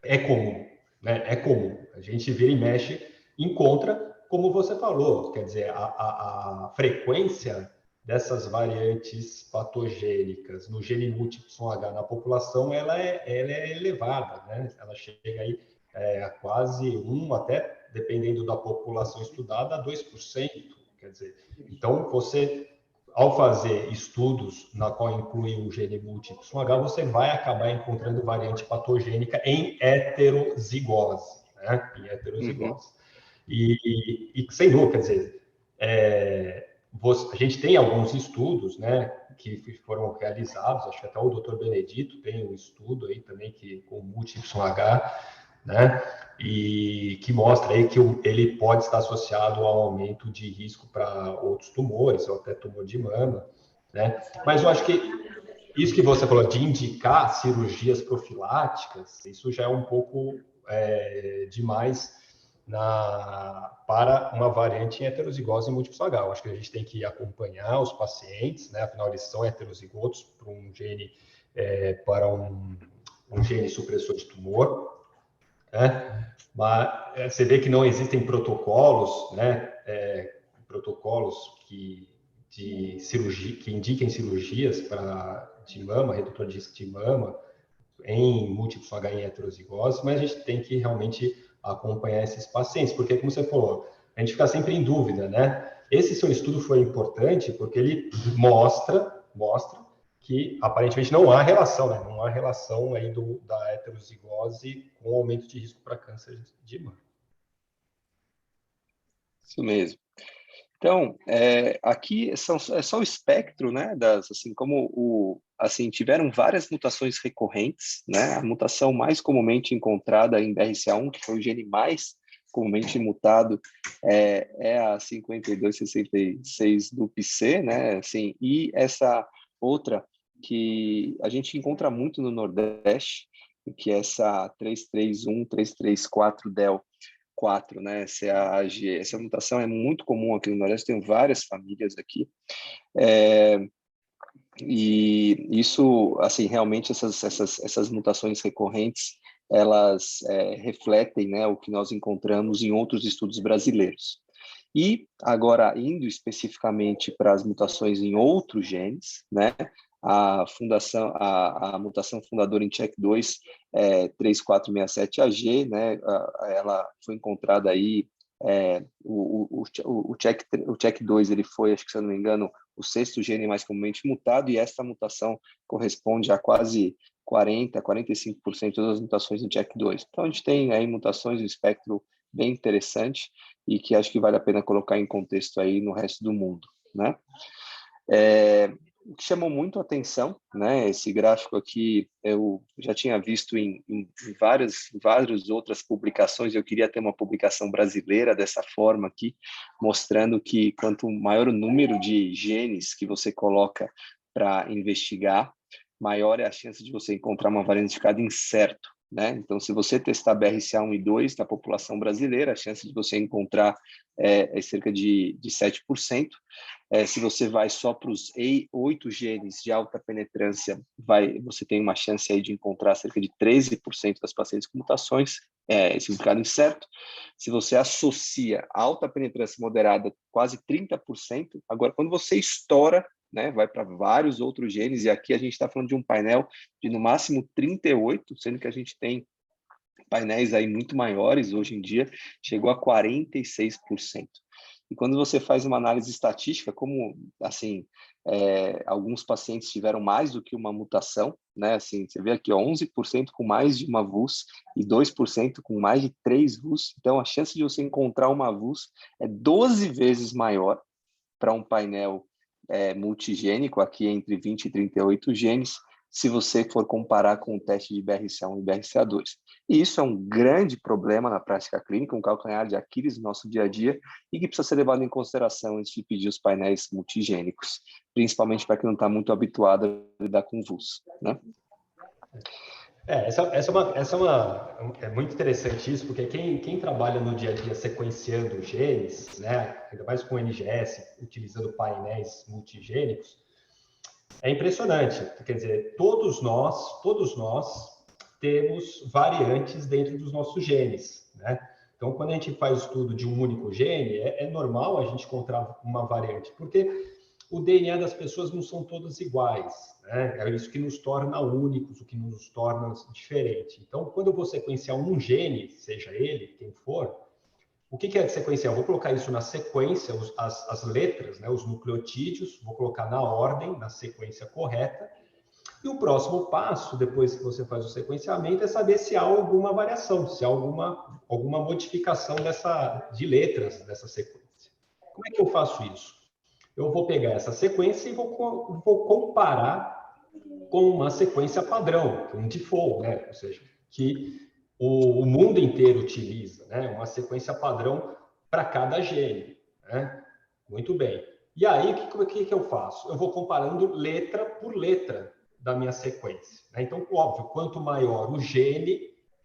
S3: é comum, né? É comum. A gente vira e mexe, encontra, como você falou, quer dizer, a frequência dessas variantes patogênicas no gene MUT-YH na população, ela é elevada, né? Ela chega aí a quase 1, até dependendo da população estudada, a 2%. Quer dizer, então você, ao fazer estudos na qual inclui o gene MUT-YH, você vai acabar encontrando variante patogênica em heterozigose, né? Em heterozigose. E sem dúvida, quer dizer, a gente tem alguns estudos, né, que foram realizados, acho que até o Dr. Benedito tem um estudo aí também com MUT-YH, né, e que mostra aí que ele pode estar associado ao aumento de risco para outros tumores, ou até tumor de mama, né? Mas eu acho que isso que você falou de indicar cirurgias profiláticas, isso já é um pouco demais para uma variante em heterozigose múltipla H. Eu acho que a gente tem que acompanhar os pacientes, né? Afinal, eles são heterozigotos para um gene, um gene supressor de tumor, né? Mas você vê que não existem protocolos, né? Protocolos de cirurgia, que indiquem cirurgias de mama, redutor de risco de mama, em múltiplos H em heterozigose, mas a gente tem que realmente acompanhar esses pacientes, porque, como você falou, a gente fica sempre em dúvida, né? Esse seu estudo foi importante porque ele mostra que aparentemente não há relação, né? Não há relação aí da heterozigose com o aumento de risco para câncer de mama.
S1: Isso mesmo. Então, aqui é só o espectro, né, assim, assim, tiveram várias mutações recorrentes, né, a mutação mais comumente encontrada em BRCA1, que foi o gene mais comumente mutado, é a 5266 do PC, né, assim, e essa outra que a gente encontra muito no Nordeste. que é essa 331-334-del4, né? CAG. Essa mutação é muito comum aqui no Nordeste, tem várias famílias aqui. E isso, assim, realmente essas mutações recorrentes, elas refletem, né, o que nós encontramos em outros estudos brasileiros. E agora, indo especificamente para as mutações em outros genes, né, a mutação fundadora em CHEK2 3467AG, né, ela foi encontrada aí, o CHEK2 ele foi, acho que se eu não me engano, o 6º gene mais comumente mutado, e essa mutação corresponde a quase 45% das mutações em CHEK2. Então, a gente tem aí mutações no espectro bem interessante e que acho que vale a pena colocar em contexto aí no resto do mundo, né? O que chamou muito a atenção, né? Esse gráfico aqui eu já tinha visto em várias outras publicações. Eu queria ter uma publicação brasileira dessa forma aqui, mostrando que quanto maior o número de genes que você coloca para investigar, maior é a chance de você encontrar uma variante de cada incerto, né? Então, se você testar BRCA1 e 2 na população brasileira, a chance de você encontrar é cerca de 7%. Se você vai só para os 8 genes de alta penetrância, você tem uma chance aí de encontrar cerca de 13% das pacientes com mutações, esse indicado incerto. Se você associa alta penetrância moderada, quase 30%. Agora, quando você estoura, né, vai para vários outros genes, e aqui a gente está falando de um painel de no máximo 38, sendo que a gente tem painéis aí muito maiores hoje em dia, chegou a 46%. E quando você faz uma análise estatística, como assim, alguns pacientes tiveram mais do que uma mutação, né? Assim, você vê aqui, ó, 11% com mais de uma VUS e 2% com mais de 3 VUS. Então, a chance de você encontrar uma VUS é 12 vezes maior para um painel multigênico, aqui entre 20 e 38 genes, se você for comparar com o teste de BRCA1 e BRCA2. E isso é um grande problema na prática clínica, um calcanhar de Aquiles no nosso dia a dia, e que precisa ser levado em consideração antes de pedir os painéis multigênicos, principalmente para quem não está muito habituado a lidar com VUS, né?
S3: É muito interessante isso, porque quem trabalha no dia a dia sequenciando genes, né, ainda mais com NGS, utilizando painéis multigênicos, é impressionante. Quer dizer, todos nós temos variantes dentro dos nossos genes, né? Então, quando a gente faz o estudo de um único gene, é normal a gente encontrar uma variante, porque o DNA das pessoas não são todas iguais, né? É isso que nos torna únicos, o que nos torna diferente. Então, quando eu vou sequenciar um gene, seja ele quem for, o que é sequenciar? Eu vou colocar isso na sequência, as letras, né, os nucleotídeos, vou colocar na ordem, na sequência correta. E o próximo passo, depois que você faz o sequenciamento, é saber se há alguma variação, se há alguma modificação de letras dessa sequência. Como é que eu faço isso? Eu vou pegar essa sequência e vou comparar com uma sequência padrão, um default, né? Ou seja, que o mundo inteiro utiliza, né? Uma sequência padrão para cada gene, né? Muito bem. E aí, o que eu faço? Eu vou comparando letra por letra da minha sequência, né? Então, óbvio, quanto maior o gene,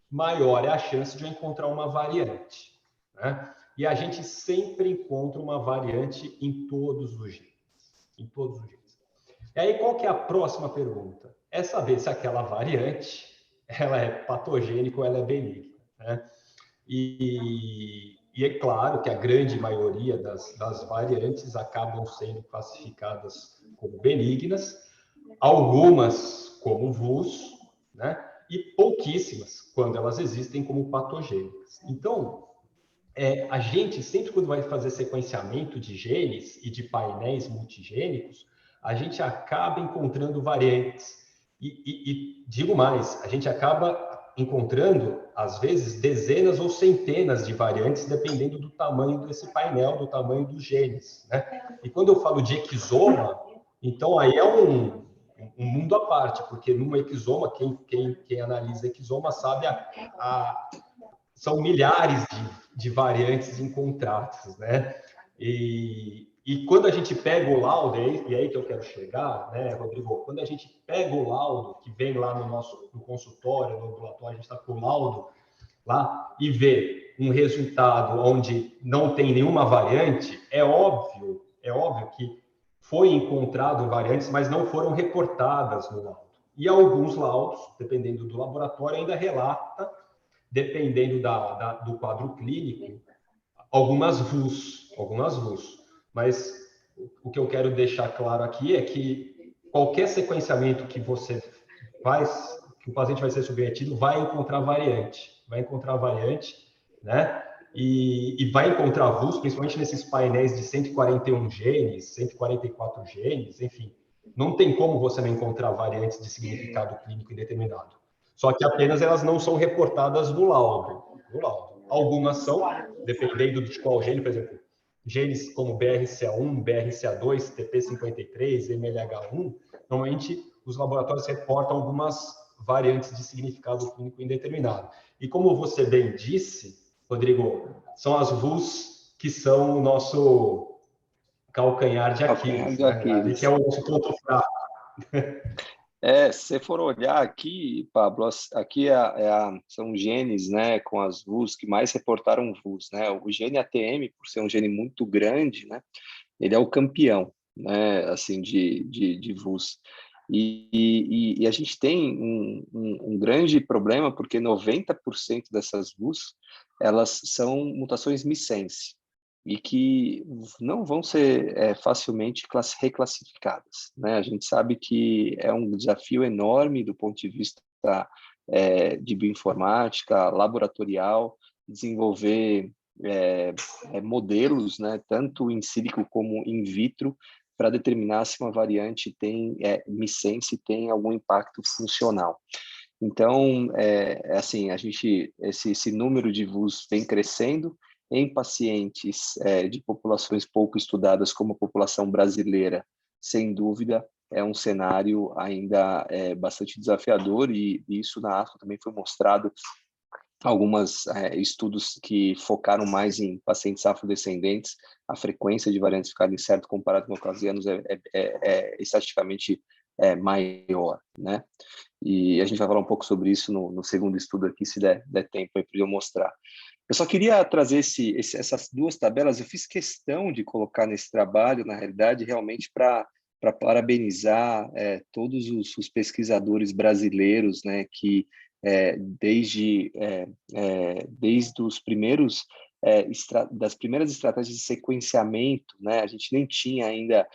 S3: maior é a chance de eu encontrar uma variante, né? E a gente sempre encontra uma variante em todos os genes. Em todos os genes. E aí, qual que é a próxima pergunta? É saber se aquela variante ela é patogênica ou ela é benigna, né? E é claro que a grande maioria das variantes acabam sendo classificadas como benignas, algumas como VUS, né? E pouquíssimas, quando elas existem, como patogênicas. Então, a gente, sempre quando vai fazer sequenciamento de genes e de painéis multigênicos, a gente acaba encontrando variantes. E digo mais, a gente acaba encontrando, às vezes, dezenas ou centenas de variantes, dependendo do tamanho desse painel, do tamanho dos genes, né? E quando eu falo de exoma, então aí é um mundo à parte, porque num exoma, quem analisa exoma sabe são milhares de variantes encontradas, né? E E quando a gente pega o laudo, e aí que eu quero chegar, né, Rodrigo? Quando a gente pega o laudo, que vem lá no consultório, no ambulatório, a gente está com o laudo lá, e vê um resultado onde não tem nenhuma variante, é óbvio que foi encontrado variantes, mas não foram reportadas no laudo. E alguns laudos, dependendo do laboratório, ainda relata, dependendo do quadro clínico, algumas VUS. Mas o que eu quero deixar claro aqui é que qualquer sequenciamento que você faz, que o paciente vai ser submetido, vai encontrar variante, né? E vai encontrar VUS, principalmente nesses painéis de 141 genes, 144 genes, enfim. Não tem como você não encontrar variantes de significado clínico indeterminado. Só que apenas elas não são reportadas no laudo. Algumas são, dependendo de qual gene, por exemplo, genes como BRCA1, BRCA2, TP53, MLH1, normalmente os laboratórios reportam algumas variantes de significado clínico indeterminado. E como você bem disse, Rodrigo, são as VUS que são o nosso calcanhar de Aquiles, né? Ali que é o nosso ponto fraco.
S1: Se você for olhar aqui, Pablo, aqui são genes, né, com as VUS que mais reportaram VUS, né? O gene ATM, por ser um gene muito grande, né, ele é o campeão, né, assim, de VUS. E a gente tem um grande problema porque 90% dessas VUS, elas são mutações missense e que não vão ser facilmente reclassificadas, né? A gente sabe que é um desafio enorme do ponto de vista de bioinformática, laboratorial, desenvolver modelos, né, tanto in silico como in vitro, para determinar se uma variante tem missense, tem algum impacto funcional. Então, assim, esse número de VUS vem crescendo em pacientes de populações pouco estudadas, como a população brasileira, sem dúvida, é um cenário ainda bastante desafiador, e isso na ASCO também foi mostrado alguns estudos que focaram mais em pacientes afrodescendentes, a frequência de variantes ficarem incerto comparado com caucasianos é estatisticamente maior, né? E a gente vai falar um pouco sobre isso no segundo estudo aqui, se der tempo aí para eu mostrar. Eu só queria trazer essas duas tabelas, eu fiz questão de colocar nesse trabalho, na realidade, realmente para parabenizar todos os pesquisadores brasileiros, né, que desde os primeiros das primeiras estratégias de sequenciamento, né, a gente nem tinha ainda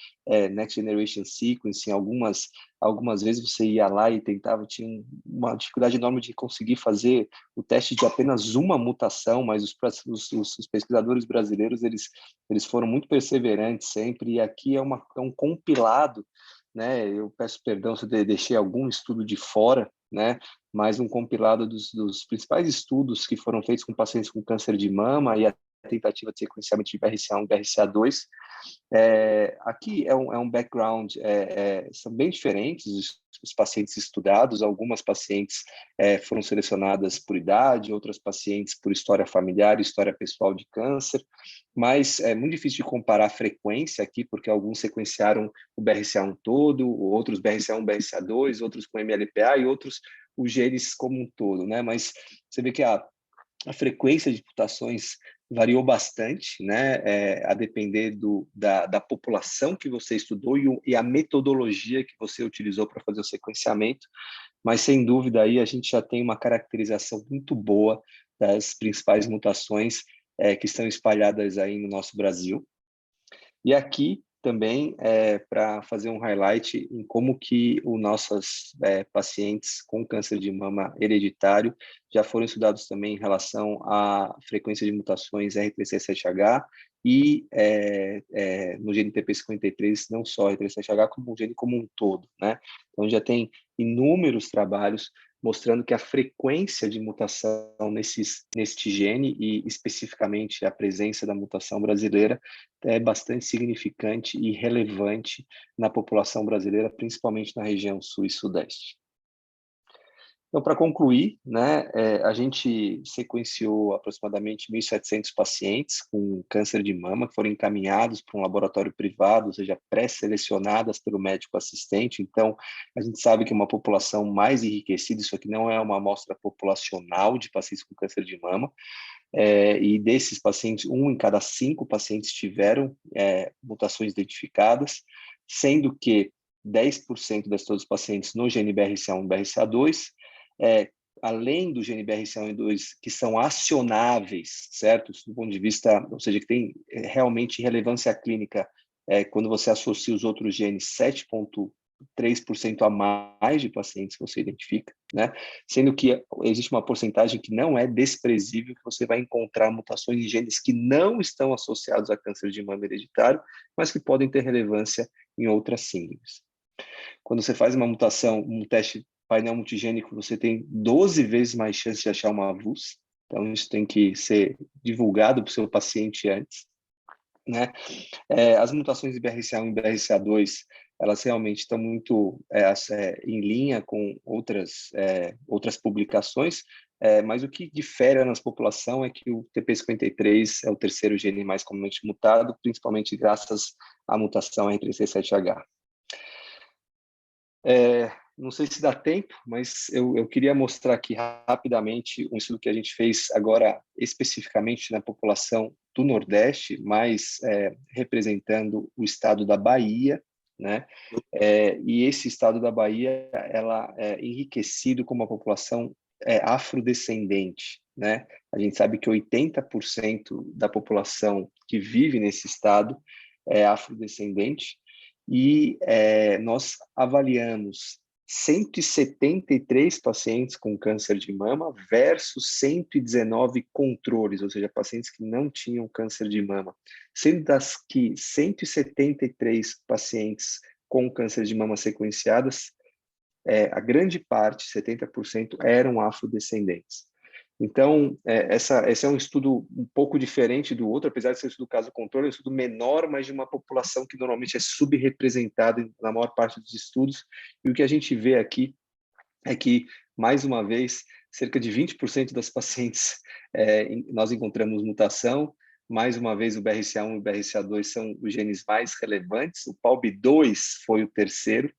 S1: Next Generation Sequencing, algumas vezes você ia lá e tinha uma dificuldade enorme de conseguir fazer o teste de apenas uma mutação, mas os pesquisadores brasileiros, eles foram muito perseverantes sempre, e aqui é um compilado, né? Eu peço perdão se eu deixei algum estudo de fora, né? Mas um compilado dos principais estudos que foram feitos com pacientes com câncer de mama e a tentativa de sequenciamento de BRCA1 e BRCA2. Aqui é um background, são bem diferentes os pacientes estudados. Algumas pacientes foram selecionadas por idade, outras pacientes por história familiar, história pessoal de câncer, mas é muito difícil de comparar a frequência aqui, porque alguns sequenciaram o BRCA1 todo, outros BRCA1, BRCA2, outros com MLPA e outros os genes como um todo, né? Mas você vê que a frequência de mutações variou bastante, né? A depender da população que você estudou e a metodologia que você utilizou para fazer o sequenciamento, mas sem dúvida aí a gente já tem uma caracterização muito boa das principais mutações que estão espalhadas aí no nosso Brasil. E aqui também para fazer um highlight em como que os nossos pacientes com câncer de mama hereditário já foram estudados também em relação à frequência de mutações R3C7H e no gene TP53, não só R3C7H, como o gene como um todo, né? Então já tem inúmeros trabalhos mostrando que a frequência de mutação neste gene, e especificamente a presença da mutação brasileira, é bastante significante e relevante na população brasileira, principalmente na região sul e sudeste. Então, para concluir, né, a gente sequenciou aproximadamente 1.700 pacientes com câncer de mama que foram encaminhados para um laboratório privado, ou seja, pré-selecionadas pelo médico assistente. Então, a gente sabe que é uma população mais enriquecida, isso aqui não é uma amostra populacional de pacientes com câncer de mama, e desses pacientes, 1 em cada 5 pacientes tiveram mutações identificadas, sendo que 10% de todos os pacientes no gene BRCA1 e BRCA2, além do gene BRCA1 e 2, que são acionáveis, certo? Isso do ponto de vista, ou seja, que tem realmente relevância clínica, quando você associa os outros genes, 7,3% a mais de pacientes que você identifica, né? Sendo que existe uma porcentagem que não é desprezível, que você vai encontrar mutações em genes que não estão associados a câncer de mama hereditário, mas que podem ter relevância em outras síndromes. Quando você faz uma mutação, um teste painel multigênico, você tem 12 vezes mais chance de achar uma VUS. Então, isso tem que ser divulgado para o seu paciente antes, né? As mutações de BRCA1 e BRCA2, elas realmente estão muito em linha com outras publicações, mas o que difere a nossa população é que o TP53 é o terceiro gene mais comumente mutado, principalmente graças à mutação R3C7H. Não sei se dá tempo, mas eu queria mostrar aqui rapidamente um estudo que a gente fez agora especificamente na população do Nordeste, mas representando o estado da Bahia, né? E esse estado da Bahia, ela é enriquecido com uma população afrodescendente, né? A gente sabe que 80% da população que vive nesse estado é afrodescendente, e nós avaliamos 173 pacientes com câncer de mama versus 119 controles, ou seja, pacientes que não tinham câncer de mama. Sendo das que 173 pacientes com câncer de mama sequenciadas, a grande parte, 70%, eram afrodescendentes. Então, esse é um estudo um pouco diferente do outro, apesar de ser um estudo caso controle, é um estudo menor, mas de uma população que normalmente é subrepresentada na maior parte dos estudos. E o que a gente vê aqui é que, mais uma vez, cerca de 20% das pacientes nós encontramos mutação. Mais uma vez, o BRCA1 e o BRCA2 são os genes mais relevantes, o PALB2 foi o terceiro,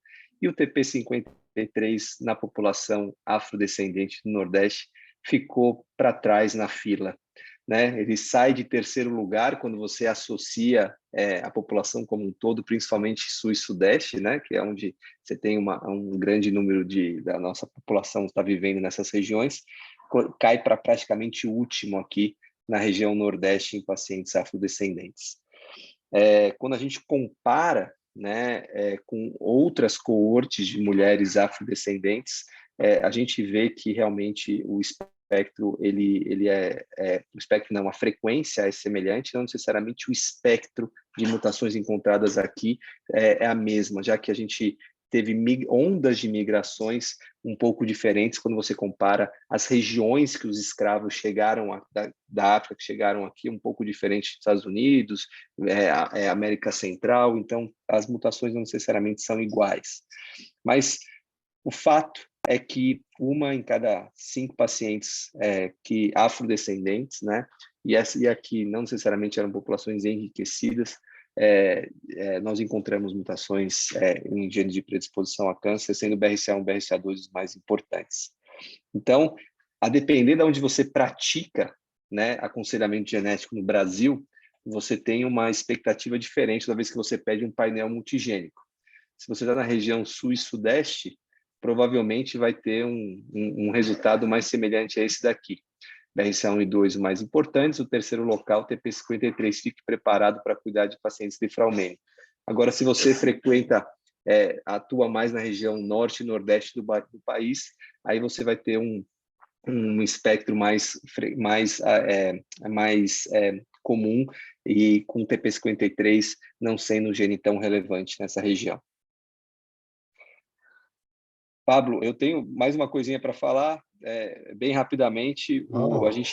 S1: e o TP53 na população afrodescendente do Nordeste ficou para trás na fila, né? Ele sai de terceiro lugar quando você associa a população como um todo, principalmente Sul e Sudeste, né? Que é onde você tem um grande número da nossa população está vivendo nessas regiões, cai para praticamente o último aqui na região Nordeste em pacientes afrodescendentes. Quando a gente compara, né, com outras coortes de mulheres afrodescendentes, a gente vê que realmente o espectro, o espectro não, a frequência é semelhante, não necessariamente o espectro de mutações encontradas aqui é a mesma, já que a gente teve ondas de migrações um pouco diferentes quando você compara as regiões que os escravos chegaram da África, que chegaram aqui, um pouco diferente dos Estados Unidos, América Central, então as mutações não necessariamente são iguais. Mas o fato é que 1 em cada 5 pacientes que afrodescendentes, né, e aqui não necessariamente eram populações enriquecidas, nós encontramos mutações em genes de predisposição a câncer, sendo o BRCA1 e o BRCA2 os mais importantes. Então, a depender de onde você pratica, né, aconselhamento genético no Brasil, você tem uma expectativa diferente da vez que você pede um painel multigênico. Se você está na região Sul e Sudeste, provavelmente vai ter um resultado mais semelhante a esse daqui. BRCA1 e 2 os mais importantes, o terceiro local, TP53, fique preparado para cuidar de pacientes de Fraumenio. Agora, se você atua mais na região norte e nordeste do país, aí você vai ter um espectro mais comum, e com TP53 não sendo um gene tão relevante nessa região. Pablo, eu tenho mais uma coisinha para falar, bem rapidamente.
S3: Vamos em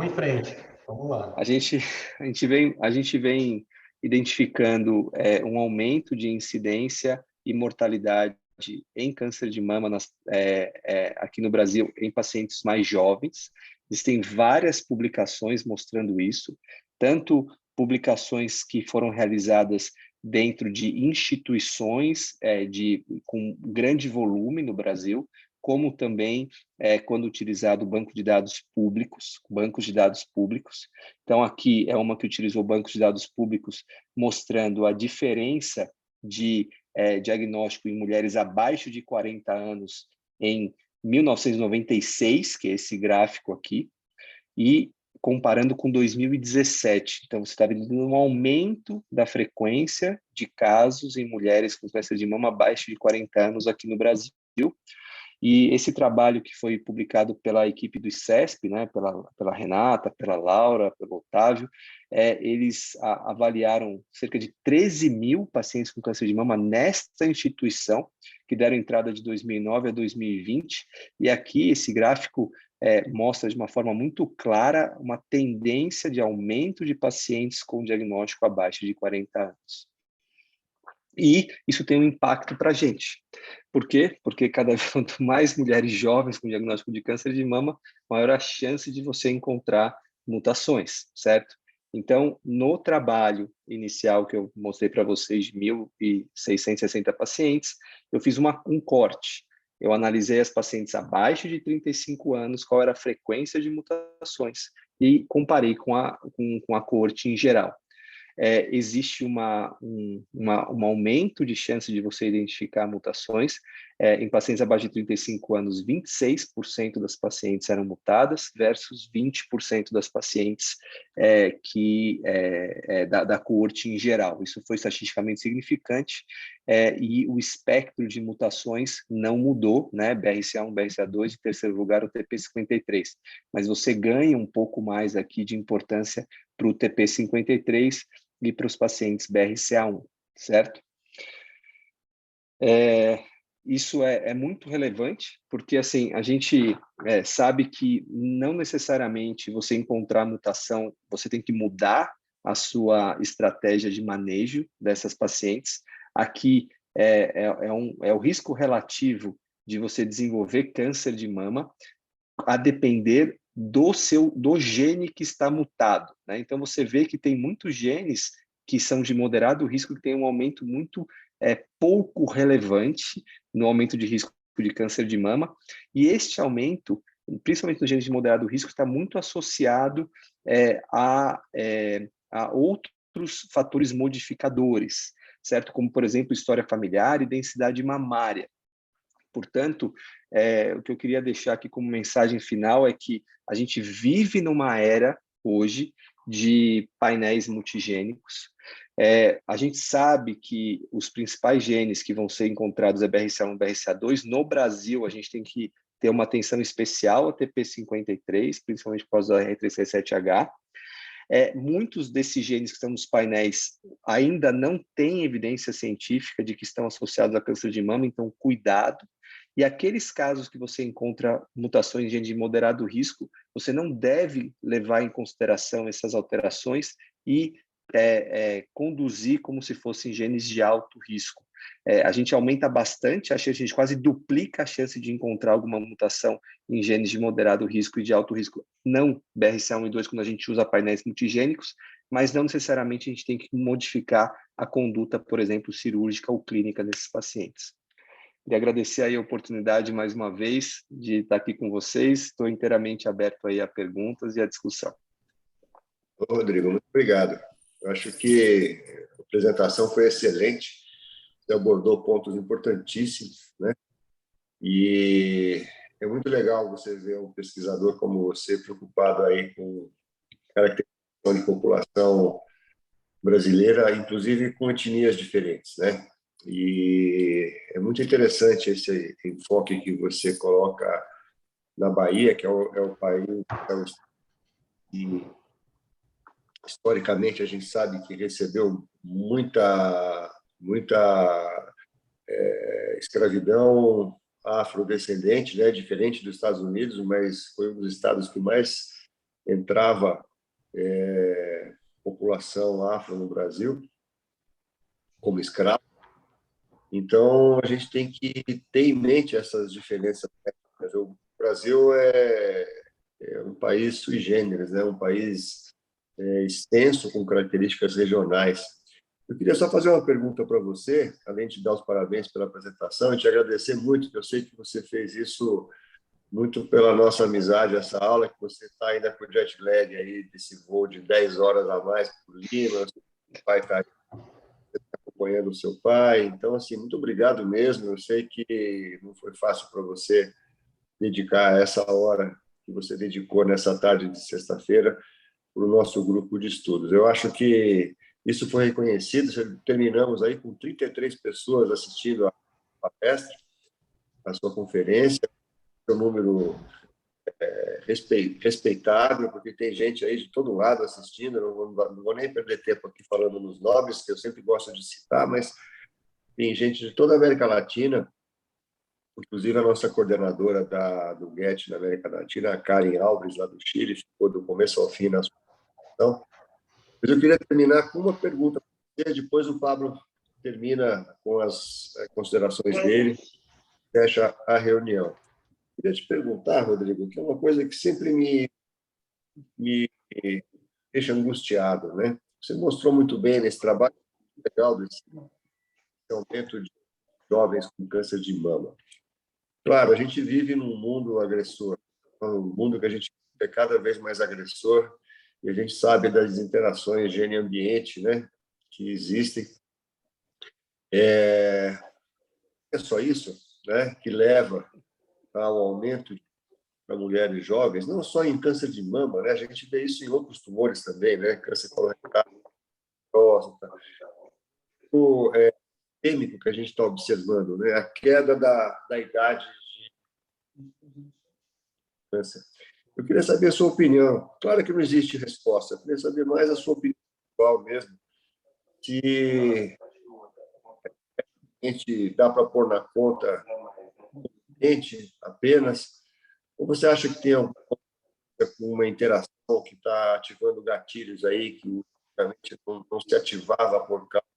S3: frente. Vamos lá.
S1: A gente vem identificando um aumento de incidência e mortalidade em câncer de mama aqui no Brasil em pacientes mais jovens. Existem várias publicações mostrando isso, tanto publicações que foram realizadas dentro de instituições com grande volume no Brasil, como também quando utilizado bancos de dados públicos. Então, aqui é uma que utilizou bancos de dados públicos, mostrando a diferença de diagnóstico em mulheres abaixo de 40 anos em 1996, que é esse gráfico aqui, e comparando com 2017. Então, você está vendo um aumento da frequência de casos em mulheres com câncer de mama abaixo de 40 anos aqui no Brasil. E esse trabalho que foi publicado pela equipe do ICESP, né, pela Renata, pela Laura, pelo Otávio, eles avaliaram cerca de 13 mil pacientes com câncer de mama nesta instituição, que deram entrada de 2009 a 2020, e aqui esse gráfico mostra de uma forma muito clara uma tendência de aumento de pacientes com diagnóstico abaixo de 40 anos. E isso tem um impacto para a gente. Por quê? Porque quanto mais mulheres jovens com diagnóstico de câncer de mama, maior a chance de você encontrar mutações, certo? Então, no trabalho inicial que eu mostrei para vocês, de 1.660 pacientes, eu fiz um corte. Eu analisei as pacientes abaixo de 35 anos, qual era a frequência de mutações, e comparei com a coorte em geral. Existe um aumento de chance de você identificar mutações. Em pacientes abaixo de 35 anos, 26% das pacientes eram mutadas versus 20% das pacientes da coorte em geral. Isso foi estatisticamente significante e o espectro de mutações não mudou, né? BRCA1, BRCA2, em terceiro lugar o TP53. Mas você ganha um pouco mais aqui de importância para o TP53 e para os pacientes BRCA1, certo? Isso é muito relevante, porque assim, a gente sabe que não necessariamente você encontrar mutação, você tem que mudar a sua estratégia de manejo dessas pacientes. Aqui é o risco relativo de você desenvolver câncer de mama a depender do gene que está mutado, né? Então, você vê que tem muitos genes que são de moderado risco, que tem um aumento muito pouco relevante no aumento de risco de câncer de mama, e este aumento, principalmente nos genes de moderado risco, está muito associado a outros fatores modificadores, certo? Como, por exemplo, história familiar e densidade mamária. Portanto, o que eu queria deixar aqui como mensagem final é que a gente vive numa era, hoje, de painéis multigênicos. A gente sabe que os principais genes que vão ser encontrados é BRCA1 e BRCA2. No Brasil, a gente tem que ter uma atenção especial ao TP53, principalmente por causa do R3C7H. Muitos desses genes que estão nos painéis ainda não têm evidência científica de que estão associados a câncer de mama, então cuidado. E aqueles casos que você encontra mutações em genes de moderado risco, você não deve levar em consideração essas alterações e conduzir como se fossem genes de alto risco. A gente aumenta bastante, a gente quase duplica a chance de encontrar alguma mutação em genes de moderado risco e de alto risco, não BRCA1 e 2 quando a gente usa painéis multigênicos, mas não necessariamente a gente tem que modificar a conduta, por exemplo, cirúrgica ou clínica desses pacientes. Queria agradecer aí a oportunidade mais uma vez de estar aqui com vocês. Estou inteiramente aberto aí a perguntas e a discussão.
S2: Rodrigo, muito obrigado. Eu acho que a apresentação foi excelente. Você abordou pontos importantíssimos, né? E é muito legal você ver um pesquisador como você preocupado aí com caracterização de população brasileira, inclusive com etnias diferentes, né? E é muito interessante esse enfoque que você coloca na Bahia, que é o país que, historicamente, a gente sabe que recebeu muita escravidão afrodescendente, né? Diferente dos Estados Unidos, mas foi um dos estados que mais entrava população afro no Brasil como escravo. Então, a gente tem que ter em mente essas diferenças técnicas. O Brasil é um país sui generis, né? Um país extenso, com características regionais. Eu queria só fazer uma pergunta para você, além de dar os parabéns pela apresentação, e te agradecer muito, porque eu sei que você fez isso muito pela nossa amizade, essa aula, que você está ainda com o jet lag aí, desse voo de 10 horas a mais por Lima, o pai está acompanhando o seu pai. Então, assim, muito obrigado mesmo. Eu sei que não foi fácil para você dedicar essa hora que você dedicou nessa tarde de sexta-feira para o nosso grupo de estudos. Eu acho que isso foi reconhecido. Terminamos aí com 33 pessoas assistindo a palestra, a sua conferência. É um número respeitável, porque tem gente aí de todo lado assistindo. Eu não vou nem perder tempo aqui falando nos nomes, que eu sempre gosto de citar, mas tem gente de toda a América Latina, inclusive a nossa coordenadora do GET na América Latina, a Karen Alves, lá do Chile, ficou do começo ao fim na sua apresentação. Mas eu queria terminar com uma pergunta para você, depois o Pablo termina com as considerações dele, fecha a reunião. Eu queria te perguntar, Rodrigo, que é uma coisa que sempre me deixa angustiado, né? Você mostrou muito bem nesse trabalho legal desse aumento de jovens com câncer de mama. Claro, a gente vive num mundo agressor, um mundo que a gente é cada vez mais agressor, e a gente sabe das interações gene-ambiente, né, que existem. É só isso, né, que leva ao aumento para mulheres jovens, não só em câncer de mama, né, a gente vê isso em outros tumores também, né, câncer colorectal, próstata, o sistêmico que a gente está observando, né, a queda da idade de câncer. Eu queria saber a sua opinião. Claro que não existe resposta. Eu queria saber mais a sua opinião pessoal mesmo. Se a gente dá para pôr na conta gente apenas, ou você acha que tem uma interação que está ativando gatilhos aí que realmente não se ativava por causa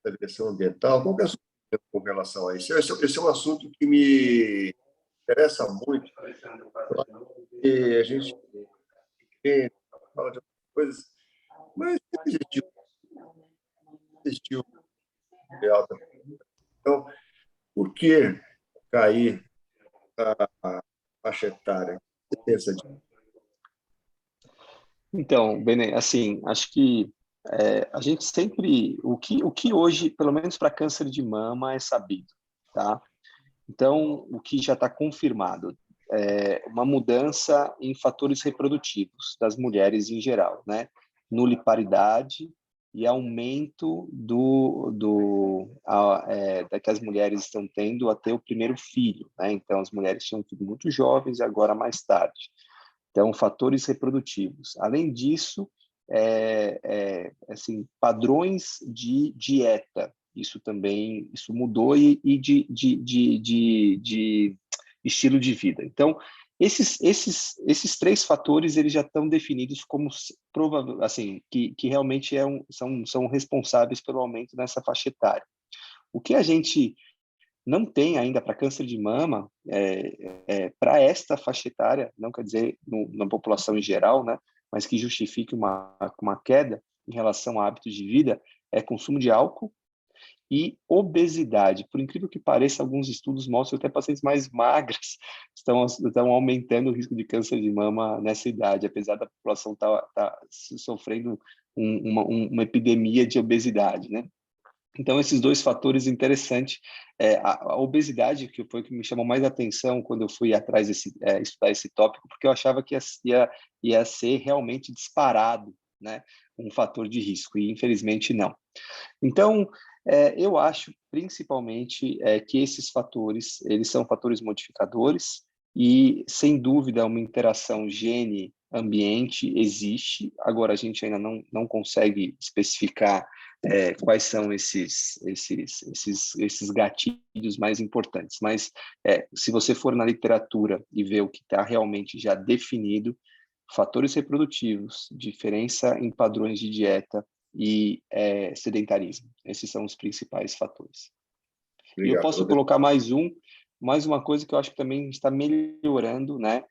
S2: da direção ambiental? Qual que é a sua opinião com relação a isso? Esse é um assunto que me interessa muito. E a gente fala de outras coisas, mas existiu de alta. Então, por que cair a faixa etária? O que você pensa disso?
S1: Então, Benê, assim, acho que a gente sempre, o que hoje, pelo menos para câncer de mama, é sabido, tá? Então, o que já está confirmado é uma mudança em fatores reprodutivos das mulheres em geral, né? Nuliparidade e aumento da que as mulheres estão tendo a ter o primeiro filho, né? Então, as mulheres tinham filho muito jovens e agora mais tarde. Então, fatores reprodutivos. Além disso, assim, padrões de dieta. Isso mudou e de estilo de vida. Então, esses três fatores eles já estão definidos como provável, assim, que realmente são responsáveis pelo aumento nessa faixa etária. O que a gente não tem ainda para câncer de mama, para esta faixa etária, não quer dizer na população em geral, né, mas que justifique uma queda em relação a hábitos de vida, é consumo de álcool e obesidade. Por incrível que pareça, alguns estudos mostram que até pacientes mais magras estão aumentando o risco de câncer de mama nessa idade, apesar da população estar sofrendo uma epidemia de obesidade, né? Então, esses dois fatores interessantes, a obesidade, que foi o que me chamou mais atenção quando eu fui atrás estudar esse tópico, porque eu achava que ia ser realmente disparado, né, um fator de risco, e infelizmente não. Então, eu acho, principalmente, que esses fatores, eles são fatores modificadores, e, sem dúvida, uma interação gene-ambiente existe. Agora, a gente ainda não consegue especificar quais são esses gatilhos mais importantes. Mas, se você for na literatura e ver o que está realmente já definido, fatores reprodutivos, diferença em padrões de dieta e sedentarismo. Esses são os principais fatores.
S2: Obrigado.
S1: E eu posso colocar mais uma coisa que eu acho que também está melhorando, né?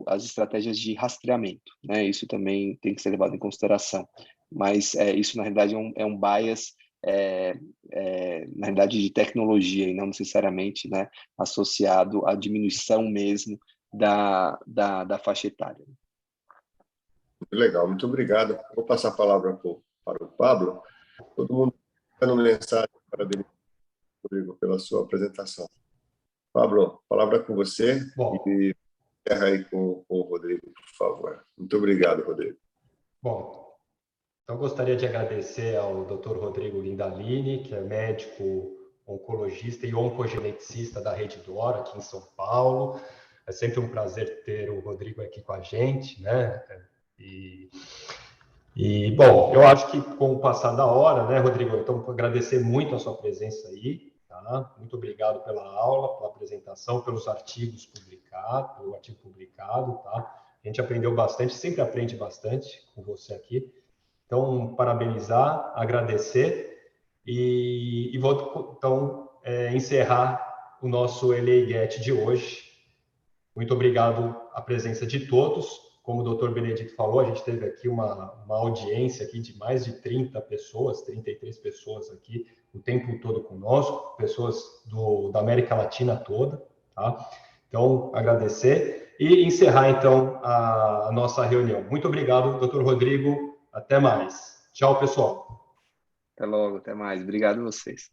S1: As estratégias de rastreamento, né? Isso também tem que ser levado em consideração. Mas isso, na realidade, é um bias, na realidade, de tecnologia e não necessariamente, né, associado à diminuição mesmo da faixa etária.
S2: Muito legal, muito obrigado. Vou passar a palavra para o Pablo. Todo mundo dando mensagem, parabéns, Rodrigo, pela sua apresentação. Pablo, a palavra é com você.
S3: Bom.
S2: E encerra aí com o Rodrigo, por favor. Muito obrigado, Rodrigo.
S3: Bom, então gostaria de agradecer ao Dr. Rodrigo Guindalini, que é médico oncologista e oncogeneticista da Rede D'Or, aqui em São Paulo. É sempre um prazer ter o Rodrigo aqui com a gente, né? Bom, eu acho que com o passar da hora, né, Rodrigo, então agradecer muito a sua presença aí, tá? Muito obrigado pela aula, pela apresentação, pelos artigos publicados, pelo artigo publicado, tá? A gente aprendeu bastante, sempre aprende bastante com você aqui. Então, parabenizar, agradecer e vou, então, encerrar o nosso LA Get de hoje. Muito obrigado à presença de todos. Como o Dr. Benedito falou, a gente teve aqui uma audiência aqui de mais de 30 pessoas, 33 pessoas aqui o tempo todo conosco, pessoas da América Latina toda, tá? Então, agradecer e encerrar, então, a nossa reunião. Muito obrigado, Dr. Rodrigo. Até mais. Tchau, pessoal.
S1: Até logo, até mais. Obrigado a vocês.